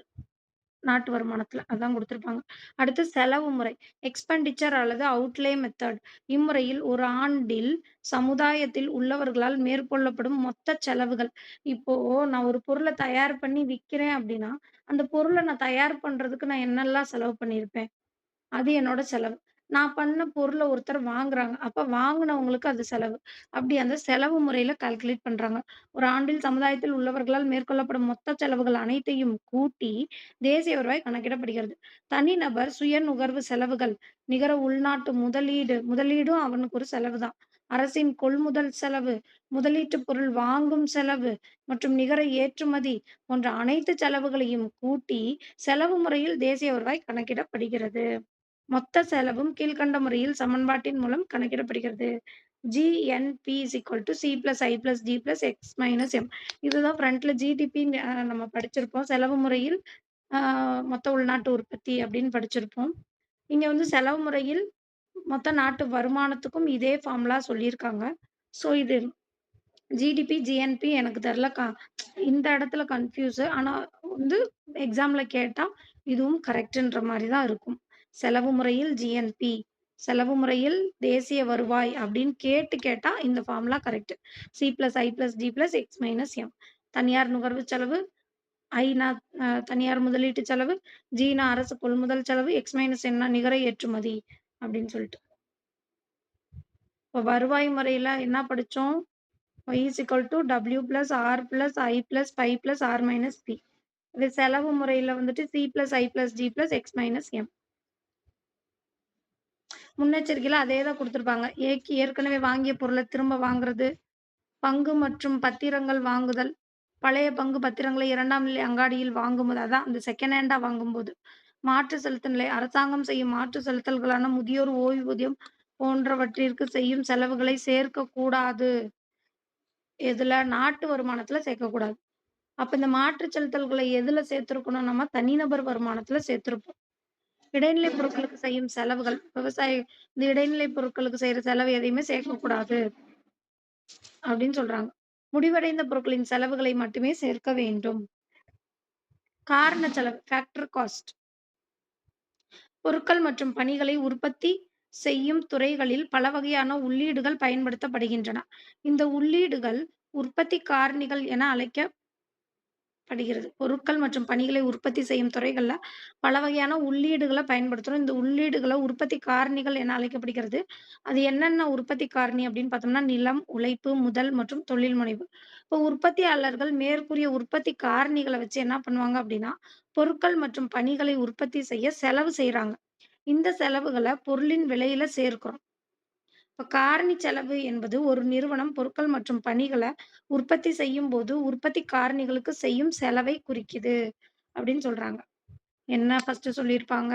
நாட்டு வருமானத்துல. அதான் குடுத்திருப்பாங்க. அடுத்து செலவு முறை. எக்ஸ்பெண்டிச்சர் அல்லது அவுட்லே மெத்தட். இம்முறையில் ஒரு ஆண்டில் சமுதாயத்தில் உள்ளவர்களால் மேற்கொள்ளப்படும் மொத்த செலவுகள். இப்போ நான் ஒரு பொருள தயார் பண்ணி விக்கிறேன் அப்டின்னா, அந்த பொருள நான் தயார் பண்றதுக்கு நான் என்னல்லாம் செலவு பண்ணியிருப்பேன்? அது என்னோட செலவு. நான் பண்ண பொருள ஒருத்தர் வாங்குறாங்க. அப்ப வாங்குனவங்களுக்கு அது செலவு. அப்படி அந்த செலவு முறையில கால்குலேட் பண்றாங்க. ஒரு ஆண்டில் சமுதாயத்தில் உள்ளவர்களால் மேற்கொள்ளப்படும் மொத்த செலவுகள் அனைத்தையும் கூட்டி தேசிய வருவாய் கணக்கிடப்படுகிறது. தனிநபர் சுய நுகர்வு செலவுகள், நிகர உள்நாட்டு முதலீடு முதலீடும் அவனுக்கு ஒரு செலவு தான். அரசின் கொள்முதல் செலவு, முதலீட்டு பொருள் வாங்கும் செலவு மற்றும் நிகர ஏற்றுமதி போன்ற அனைத்து செலவுகளையும் கூட்டி செலவு முறையில் தேசிய வருவாய் கணக்கிடப்படுகிறது. மொத்த செலவும் கீழ்க்கண்ட முறையில் சமன்பாட்டின் மூலம் கணக்கிடப்படுகிறது. GNP C plus I plus D plus X minus M. இதுதான் ஃப்ரண்ட்ல ஜிடிபி நம்ம படிச்சிருப்போம். செலவு முறையில் அ மொத்த உள்நாட்டு உற்பத்தி அப்படின்னு படிச்சிருப்போம். இங்க வந்து செலவு முறையில் மொத்த நாட்டு வருமானத்துக்கும் இதே ஃபார்முலா சொல்லியிருக்காங்க. ஸோ இது ஜிடிபி, ஜிஎன்பி எனக்கு தெர்ல. இந்த இடத்துல கன்ஃப்யூஸு. ஆனா வந்து எக்ஸாம்ல கேட்டா, இதுவும் கரெக்ட்ன்ற மாரி தான் இருக்கும். செலவு முறையில் ஜிஎன்பி, செலவு முறையில் தேசிய வருவாய் அப்படின்னு கேட்டா, இந்த formula correct. C plus I plus D plus X minus M. தனியார் நுகர்வு செலவு, ஐனா தனியார் முதலீட்டு செலவு, ஜீனா அரசு கொள்முதல் செலவு, எக்ஸ் மைனஸ் எம்னா நிகர ஏற்றுமதி அப்படின்னு சொல்லிட்டு. இப்ப வருவாய் முறையில என்ன படிச்சோம்? Y is equal to W plus R plus I plus phi plus R minus P. இது செலவு முறையில வந்துட்டு C plus I plus D plus X minus M. முன்னெச்சரிக்கையில அதே தான் குடுத்திருப்பாங்க. ஏக்கு ஏற்கனவே வாங்கிய பொருள திரும்ப வாங்குறது, பங்கு மற்றும் பத்திரங்கள் வாங்குதல், பழைய பங்கு பத்திரங்களை 2ஆம் நிலை அங்காடியில் வாங்கும்போது, அதான் அந்த செகண்ட் ஹேண்டா வாங்கும்போது, மாற்று செலுத்தும் நிலை அரசாங்கம் செய்யும் மாற்று செலுத்தல்களான முதியோர் ஓய்வூதியம் போன்றவற்றிற்கு செய்யும் செலவுகளை சேர்க்கக்கூடாது. எதுல? நாட்டு வருமானத்துல சேர்க்கக்கூடாது. அப்ப இந்த மாற்று செலுத்தல்களை எதுல சேர்த்திருக்கணும்? நம்ம தனிநபர் வருமானத்துல சேர்த்திருப்போம். இடைநிலை பொருட்களுக்கு செய்யும் செலவுகள், இந்த இடைநிலை பொருட்களுக்கு செய்ற செலவு எதையுமே சேர்க்கக்கூடாது அப்படின்னு சொல்றாங்க. முடிவடைந்த பொருட்களின் செலவுகளை மட்டுமே சேர்க்க வேண்டும். காரண செலவு ஃபேக்டர் காஸ்ட். பொருட்கள் மற்றும் பணிகளை உற்பத்தி செய்யும் துறைகளில் பல வகையான உள்ளீடுகள் பயன்படுத்தப்படுகின்றன. இந்த உள்ளீடுகள் உற்பத்தி காரணிகள் என அழைக்கப்படுகிறது. பொருட்கள் மற்றும் பணிகளை உற்பத்தி செய்யும் துறைகள்ல பல வகையான உள்ளீடுகள பயன்படுத்துறோம். இந்த உள்ளீடுகள உற்பத்தி காரணிகள் என அழைக்கப்படுகிறது. அது என்னென்ன உற்பத்தி காரணி அப்படின்னு பார்த்தோம்னா, நிலம், உழைப்பு, முதல் மற்றும் தொழில் முனைவு. இப்போ உற்பத்தியாளர்கள் மேற்கூறிய உற்பத்தி காரணிகள வச்சு என்ன பண்ணுவாங்க அப்படின்னா, பொருட்கள் மற்றும் பணிகளை உற்பத்தி செய்ய செலவு செய்றாங்க. இந்த செலவுகள பொருளின் விலையில சேர்க்கிறோம். இப்ப காரணி செலவு என்பது ஒரு நிறுவனம் பொருட்கள் மற்றும் பணிகள உற்பத்தி செய்யும்போது, உற்பத்தி காரணிகளுக்கு செய்யும் செலவை குறிக்குது அப்படின்னு சொல்றாங்க. என்ன ஃபர்ஸ்ட்டு சொல்லியிருப்பாங்க?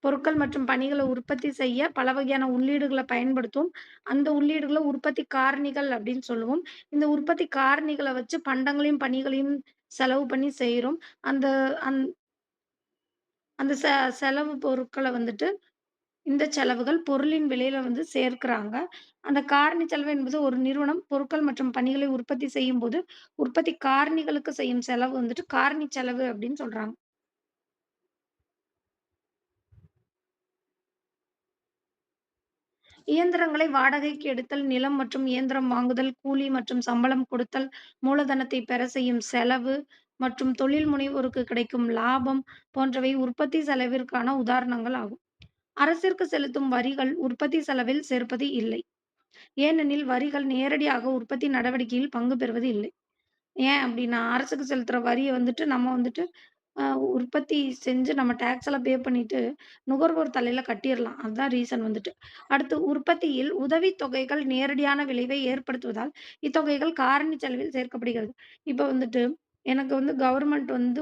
பொருட்கள் மற்றும் பணிகள உற்பத்தி செய்ய பல வகையான உள்ளீடுகள பயன்படுத்துவோம். அந்த உள்ளீடுகள உற்பத்தி காரணிகள் அப்படின்னு சொல்லுவோம். இந்த உற்பத்தி காரணிகள வச்சு பண்டங்களையும், பணிகளையும் செலவு பண்ணி செய்றோம். அந்த அந் அந்த செலவு பொருட்கள வந்துட்டு இந்த செலவுகள் பொருளின் விலையில வந்து சேர்க்கிறாங்க. அந்த காரணி செலவு என்பது ஒரு நிறுவனம் பொருட்கள் மற்றும் பணிகளை உற்பத்தி செய்யும்போது, உற்பத்தி காரணிகளுக்கு செய்யும் செலவு வந்துட்டு காரணி செலவு அப்படின்னு சொல்றாங்க. இயந்திரங்களை வாடகைக்கு எடுத்தல், நிலம் மற்றும் இயந்திரம் வாங்குதல், கூலி மற்றும் சம்பளம் கொடுத்தல், மூலதனத்தை பெற செய்யும் செலவு மற்றும் தொழில் முனைவோருக்கு கிடைக்கும் லாபம் போன்றவை உற்பத்தி செலவிற்கான உதாரணங்கள் ஆகும். அரசிற்கு செலுத்தும் வரிகள் உற்பத்தி செலவில் சேர்ப்பது இல்லை. ஏனெனில் வரிகள் நேரடியாக உற்பத்தி நடவடிக்கையில் பங்கு பெறுவது இல்லை. ஏன் அப்டின்னா, அரசுக்கு செலுத்துற வரிய வந்துட்டு நம்ம வந்துட்டு அ உற்பத்தி செஞ்சு நம்ம டாக்ஸ் எல்லாம் பே பண்ணிட்டு, நுகர்வோர் தலையில கட்டிறலாம். அதுதான் ரீசன் வந்துட்டு. அடுத்து உற்பத்தியில் உதவித் தொகைகள் நேரடியான விளைவை ஏற்படுத்துவதால், இத்தொகைகள் காரணி செலவில் சேர்க்கப்படுகிறது. இப்ப வந்துட்டு எனக்கு வந்து கவர்மெண்ட் வந்து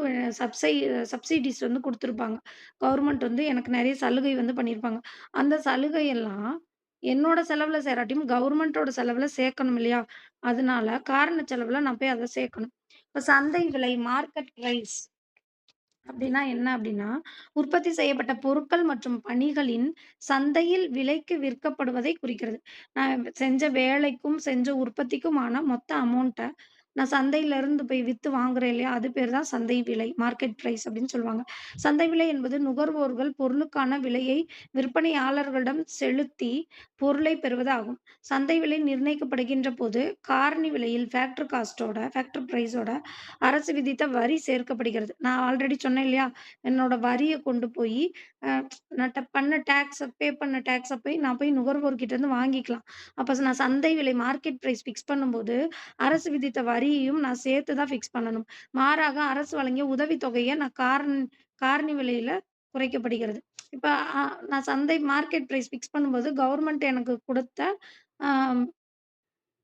சப்சிடிஸ் வந்து குடுத்துருப்பாங்க. கவர்மெண்ட் வந்து எனக்கு நெறைய சலுகை வந்து பண்ணியிருப்பாங்க. அந்த சலுகையெல்லாம் என்னோட செலவுல சேராட்டியும் கவர்மெண்டோட செலவுல சேர்க்கணும் இல்லையா? அதனால காரண செலவுல நான் போய் அத சேர்க்கணும். இப்ப சந்தை விலை மார்க்கெட் பிரைஸ் அப்டின்னா என்ன அப்டின்னா, உற்பத்தி செய்யப்பட்ட பொருட்கள் மற்றும் பணிகளின் சந்தையில் விலைக்கு விற்கப்படுவதை குறிக்கிறது. நான் செஞ்ச வேலைக்கும், செஞ்ச உற்பத்திக்குமான மொத்த அமௌண்ட்ட நான் சந்தையிலருந்து போய் வித்து வாங்குறேன் இல்லையா? அது பேர் தான் சந்தை விலை. மார்க்கெட் பிரைஸ் அப்டின்னு சொல்லுவாங்க. சந்தை விலை என்பது நுகர்வோர்கள் பொருளுக்கான விலையை விற்பனையாளர்களிடம் செலுத்தி பொருளை பெறுவது ஆகும். சந்தை விலை நிர்ணயிக்கப்படுகின்ற போது, காரணி விலையில் ஃபேக்டர் பிரைஸோட அரசு விதித்த வரி சேர்க்கப்படுகிறது. நான் ஆல்ரெடி சொன்னேன் இல்லையா? என்னோட வரிய கொண்டு போயி, அ நான் பண்ண டாக்ஸ போய் நான் போய் நுகர்வோர்கிட்ட இருந்து வாங்கிக்கலாம். அப்ப நான் சந்தை விலை மார்க்கெட் பிரைஸ் ஃபிக்ஸ் பண்ணும்போது, அரசு விதித்த வரியையும் நான் சேர்த்து தான் ஃபிக்ஸ் பண்ணணும். மாறாக அரசு வழங்கிய உதவித்தொகைய நான் காரணி விலையில குறைக்கப்படுகிறது. இப்ப அ நான் சந்தை மார்க்கெட் பிரைஸ் ஃபிக்ஸ் பண்ணும்போது, கவர்மெண்ட் அ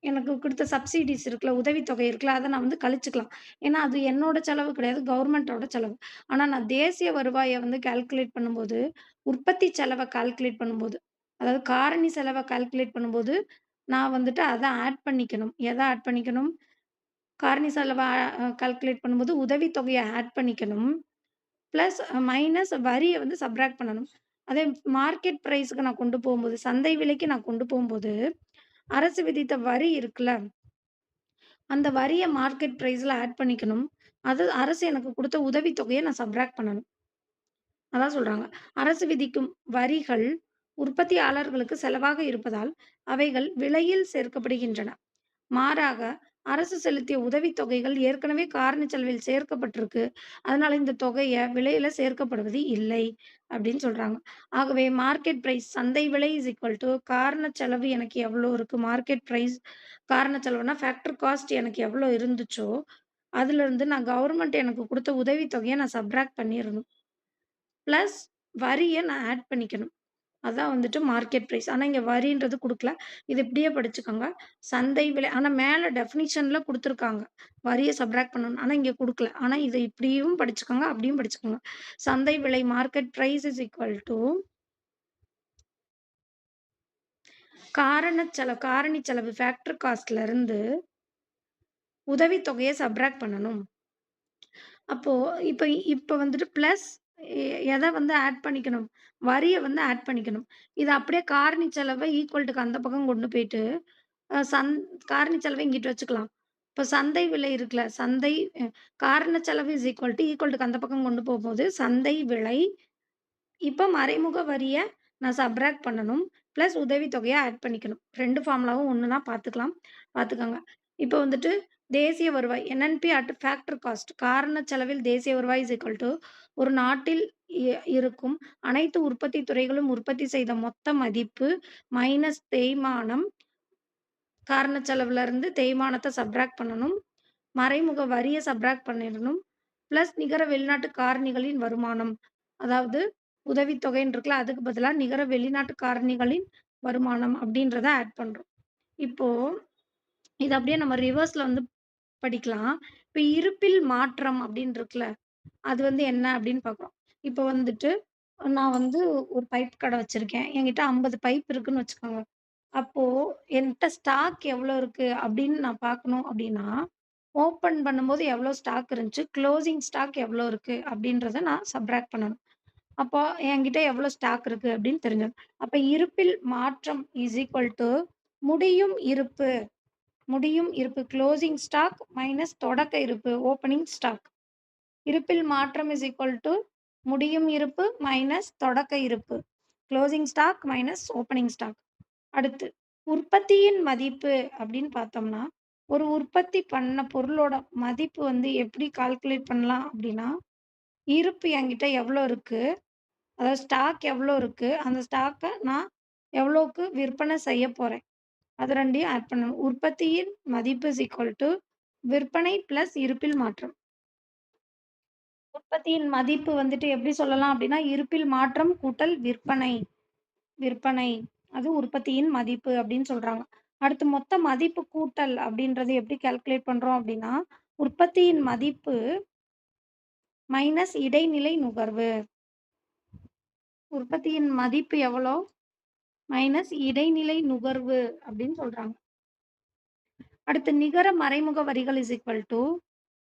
எனக்கு குடுத்த சப்சிடிஸ் இருக்குல்ல, உதவித்தொகை இருக்குல்ல, அத நான் வந்து கழிச்சுக்கலாம். ஏன்னா, அது என்னோட செலவு கிடையாது. கவர்மெண்ட்டோட செலவு. ஆனா, நான் தேசிய வருவாய வந்து கால்குலேட் பண்ணும்போது, உற்பத்தி செலவ கால்குலேட் பண்ணும்போது, அதாவது காரணி செலவ கால்குலேட் பண்ணும்போது, நான் வந்துட்டு அத ஆட் பண்ணிக்கணும். எத ஆட் பண்ணிக்கணும்? காரணி செலவ கால்குலேட் பண்ணும்போது, உதவித்தொகைய ஆட் பண்ணிக்கணும். பிளஸ் மைனஸ் வரிய வந்து சப்ட்ராக்ட் பண்ணணும். அதே மார்க்கெட் பிரைஸ்க்கு நான் கொண்டு போம்போது, சந்தை விலைக்கு நான் கொண்டு போம்போது, அரசு விதித்த வரி இருக்குல்ல அந்த வரிய மார்க்கெட் பிரைஸ்ல ஆட் பண்ணிக்கணும். அது அரசு எனக்கு குடுத்த உதவித்தொகைய நான் சப்ட்ராக்ட் பண்ணணும். அதான் சொல்றாங்க. அரசு விதிக்கும் வரிகள் உற்பத்தியாளர்களுக்கு செலவாக இருப்பதால், அவைகள் விலையில் சேர்க்கப்படுகின்றன. மாறாக, அரசு செலுத்திய உதவித்தொகைகள் ஏற்கனவே காரணி செலவில் சேர்க்கப்பட்டிருக்கு. அதனால இந்த தொகைய விலையில சேர்க்கப்படுவது இல்லை, அப்படின்னு சொல்றாங்க. ஆகவே மார்க்கெட் பிரைஸ் சந்தை விலை காரண செலவு எனக்கு எவ்வளோ இருக்கு? மார்க்கெட் பிரைஸ் காரண செலவுனா ஃபேக்டர் காஸ்ட் எனக்கு எவ்வளோ இருந்துச்சோ, அதிலிருந்து நான் கவர்மெண்ட் எனக்கு குடுத்த உதவித்தொகைய நான் சப்ட்ராக்ட் பண்ணிறணும். பிளஸ் வரிய நான் ஆட் பண்ணிக்கணும். அதான் வந்துட்டு மார்க்கெட் பிரைஸ். ஆனா, இங்க வரின்றது குடுக்கல. இது இப்படியே படிச்சுக்கோங்க. சந்தை விலை ஆனா மேல டெஃபினிஷன்ல குடுத்துருக்காங்க. வரிய சப்ட்ராக்ட் பண்ணணும்னு. ஆனா, இங்க குடுக்கல. ஆனா, இத இப்படியும் படிச்சுக்கோங்க, அப்படியும் படிச்சுக்கோங்க. சந்தை விலை மார்க்கெட் பிரைஸ் காரணி செலவு ஃபேக்டர் காஸ்ட்லருந்து உதவித்தொகைய சப்ட்ராக்ட் பண்ணணும். அப்போ இப்ப இப்ப வந்துட்டு பிளஸ் எத வந்து ஆட் பண்ணிக்கணும்? வரிய வந்து ஆட் பண்ணிக்கணும். இத அப்படியே காரணி செலவ ஈக்குவல் அந்த பக்கம் கொண்டு போயிட்டு, அ சந் காரணி செலவ இங்கிட்டு வச்சுக்கலாம். இப்ப சந்தை விலை இருக்குல்ல, சந்தை அ காரண செலவு ஈக்குவல் டுக்கு அந்த பக்கம் கொண்டு போம்போது, சந்தை விலை இப்ப மறைமுக வரிய நான் சப்ட்ராக்ட் பண்ணணும். பிளஸ் உதவித்தொகைய ஆட் பண்ணிக்கணும். 2 ஃபார்முலாவும் ஒண்ணு தான் பார்த்துக்கலாம். பார்த்துக்கங்க. இப்ப வந்துட்டு தேசிய வருவாய் NNP அட் ஃபேக்டர் காஸ்ட் காரண செலவில் தேசிய வருவாய் ஒரு நாட்டில் இ இருக்கும் அனைத்து உற்பத்தி துறைகளும் உற்பத்தி செய்த மொத்த மதிப்பு மைனஸ் தேய்மானம். காரண செலவுலருந்து தேய்மானத்த சப்ட்ராக்ட் பண்ணணும். மறைமுக வரிய சப்ட்ராக்ட் பண்ணிறணும். பிளஸ் நிகர வெளிநாட்டு காரணிகளின் வருமானம். அதாவது உதவித்தொகைன்னு இருக்குல்ல, அதுக்கு பதிலா நிகர வெளிநாட்டு காரணிகளின் வருமானம் அப்படின்றத ஆட் பண்றோம். இப்போ இத அப்படியே நம்ம ரிவர்ஸ்ல வந்து படிக்கலாம். இப்ப இருப்பில் மாற்றம் அப்படின்னு இருக்குல்ல, அது வந்து என்ன அப்படின்னு பார்க்குறோம். இப்ப வந்துட்டு நான் வந்து ஒரு பைப் கடை வச்சிருக்கேன். என்கிட்ட 50 பைப் இருக்குன்னு வச்சுக்கோங்க. அப்போ என்ட்ட ஸ்டாக் எவ்வளோ இருக்கு அப்படின்னு நான் பார்க்கணும் அப்படின்னா, ஓப்பன் பண்ணும்போது எவ்வளோ ஸ்டாக் இருந்துச்சு, குளோசிங் ஸ்டாக் எவ்வளோ இருக்கு அப்படின்றத நான் சப்ட்ராக்ட் பண்ணணும். அப்போ என்கிட்ட எவ்வளோ ஸ்டாக் இருக்கு அப்படின்னு தெரிஞ்சிரும். அப்ப இருப்பில் மாற்றம் முடியும் இருப்பு முடியும் இருப்பு குளோசிங் ஸ்டாக் மைனஸ் தொடக்க இருப்பு ஓப்பனிங் ஸ்டாக். இருப்பில் மாற்றம் முடியும் இருப்பு மைனஸ் தொடக்க இருப்பு. Closing stock minus opening stock. அடுத்து உற்பத்தியின் மதிப்பு அப்படின்னு பார்த்தோம்னா, ஒரு உற்பத்தி பண்ண பொருளோட மதிப்பு வந்து எப்படி கால்குலேட் பண்ணலாம் அப்படின்னா, இருப்பு என்கிட்ட எவ்வளோ இருக்கு? அதாவது ஸ்டாக் எவ்வளோ இருக்கு? அந்த ஸ்டாக்க நான் எவ்வளோக்கு விற்பனை செய்ய போறேன்? அது 2யும் ஆட் பண்ணணும். உற்பத்தியின் மதிப்பு விற்பனை பிளஸ் இருப்பில் மாற்றம். உற்பத்தியின் மதிப்பு வந்துட்டு எப்படி சொல்லலாம் அப்படின்னா, இருப்பில் மாற்றம் கூட்டல் விற்பனை. விற்பனை. அது உற்பத்தியின் மதிப்பு அப்படின்னு சொல்றாங்க. அடுத்து மொத்த மதிப்பு கூட்டல் அப்படின்றது எப்படி கால்குலேட் பண்றோம் அப்படின்னா, உற்பத்தியின் மதிப்பு மைனஸ் இடைநிலை நுகர்வு. உற்பத்தியின் மதிப்பு எவ்வளோ? மைனஸ் இடைநிலை நுகர்வு அப்படின்னு சொல்றாங்க. அடுத்து நிகர மறைமுக வரிகள் இஸ் ஈக்குவல் டு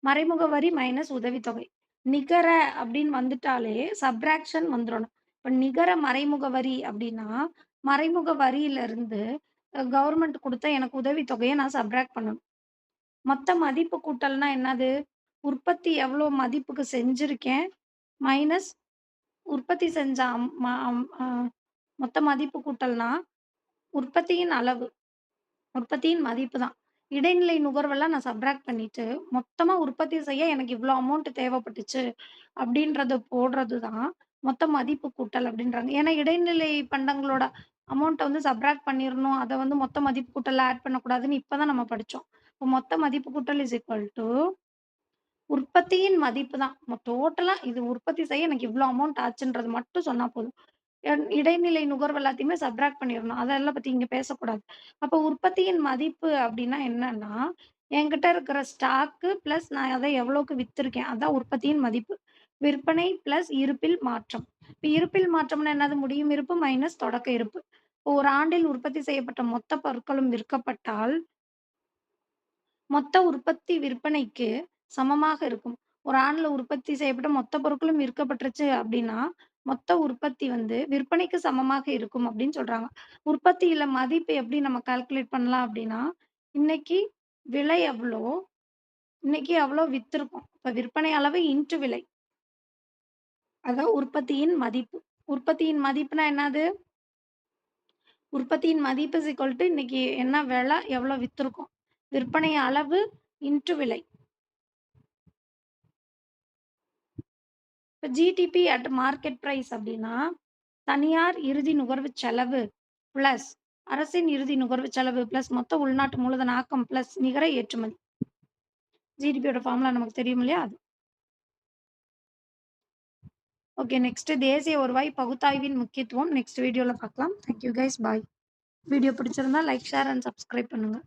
மறைமுக வரி மைனஸ் உதவித்தொகை. நிகர அப்படின்னு வந்துட்டாலே சப்ட்ராக்ஷன் வந்துரணும். இப்ப நிகர மறைமுக வரி அப்படின்னா, மறைமுக வரியிலிருந்து கவர்மெண்ட் குடுத்த எனக்கு உதவித்தொகைய நான் சப்ட்ராக்ட் பண்ணணும். மொத்த மதிப்பு கூட்டல்னா என்னது? உற்பத்தி எவ்வளோ மதிப்புக்கு செஞ்சிருக்கேன், மைனஸ் உற்பத்தி செஞ்ச அம் ம அம் அ மொத்த மதிப்பு கூட்டல்னா, உற்பத்தியின் அளவு. உற்பத்தியின் மதிப்பு தான். இடைநிலை நுகர்வெல்லாம் நான் சப்ட்ராக்ட் பண்ணிட்டு, மொத்தமா உற்பத்தி செய்ய எனக்கு இவ்ளோ அமௌண்ட் தேவைப்பட்டுச்சு, அப்படின்றத போடுறது தான் மொத்த மதிப்பு கூட்டல் அப்படின்றாங்க. ஏன்னா இடைநிலை பண்டங்களோட அமௌண்ட்ட வந்து சப்ட்ராக்ட் பண்ணிறணும். அத வந்து மொத்த மதிப்பு கூட்டல்ல ஆட் பண்ணக்கூடாதுன்னு இப்ப தான் நம்ம படிச்சோம். இப்ப மொத்த மதிப்பு கூட்டல் இஸ் ஈக்குவல் டூ உற்பத்தியின் மதிப்பு தான். டோட்டலா இது உற்பத்தி செய்ய எனக்கு இவ்ளோ அமௌண்ட் ஆச்சுன்றது மட்டும் சொன்னா போதும். இடைநிலை நுகர்வு எல்லாத்தையுமே சப்ட்ராக்ட் பண்ணிறணும். அதெல்லாம் பத்தி இங்க பேசக்கூடாது. அப்ப உற்பத்தியின் மதிப்பு அப்டின்னா என்னன்னா, என்கிட்ட இருக்கிற ஸ்டாக்கு பிளஸ் நான் அத எவ்வளோக்கு வித்திருக்கேன். அதான் உற்பத்தியின் மதிப்பு. விற்பனை பிளஸ் இருப்பில் மாற்றம். இப்ப இருப்பில் மாற்றம்னா என்னது? முடியும் இருப்பு மைனஸ் தொடக்க இருப்பு. இப்போ ஒரு ஆண்டில் உற்பத்தி செய்யப்பட்ட மொத்த பொருட்களும் விற்கப்பட்டால், மொத்த உற்பத்தி விற்பனைக்கு சமமாக இருக்கும். ஒரு ஆண்டுல உற்பத்தி செய்யப்பட்ட மொத்த பொருட்களும் விற்கப்பட்டுருச்சு அப்டின்னா, மொத்த உற்பத்தி வந்து விற்பனைக்கு சமமாக இருக்கும் அப்டின்னு சொல்றாங்க. உற்பத்தியில மதிப்பு எப்படி நம்ம கால்குலேட் பண்ணலாம் அப்டின்னா, இன்னைக்கு விலை எவ்வளோ? இன்னைக்கு எவ்வளோ வித்திருக்கோம். இப்ப விற்பனை அளவு இன்டு விலை. அதான் உற்பத்தியின் மதிப்பு. உற்பத்தியின் மதிப்புனா என்னது? உற்பத்தியின் மதிப்பு இஸ் ஈக்குவல் டூ இன்னைக்கு என்ன விலை, எவ்வளோ வித்திருக்கோம். விற்பனை அளவு இன்டு விலை. இப்ப ஜிடிபி அட் மார்க்கெட் பிரைஸ் அப்டின்னா, தனியார் இறுதி நுகர்வு செலவு பிளஸ் அரசின் இறுதி நுகர்வு செலவு பிளஸ் மொத்த உள்நாட்டு மூலதன ஆக்கம் பிளஸ் நிகர ஏற்றுமதி. ஜிடிபியோட ஃபார்முலா நமக்கு தெரியும் இல்லையா? அது. ஓகே. நெக்ஸ்ட் தேசிய வருவாய் பகுத்தாய்வின் முக்கியத்துவம் நெக்ஸ்ட் வீடியோல பார்க்கலாம். Thank you guys. Bye. Video பிடிச்சிருந்தா லைக், ஷேர் அண்ட் சப்ஸ்கிரைப் பண்ணுங்க.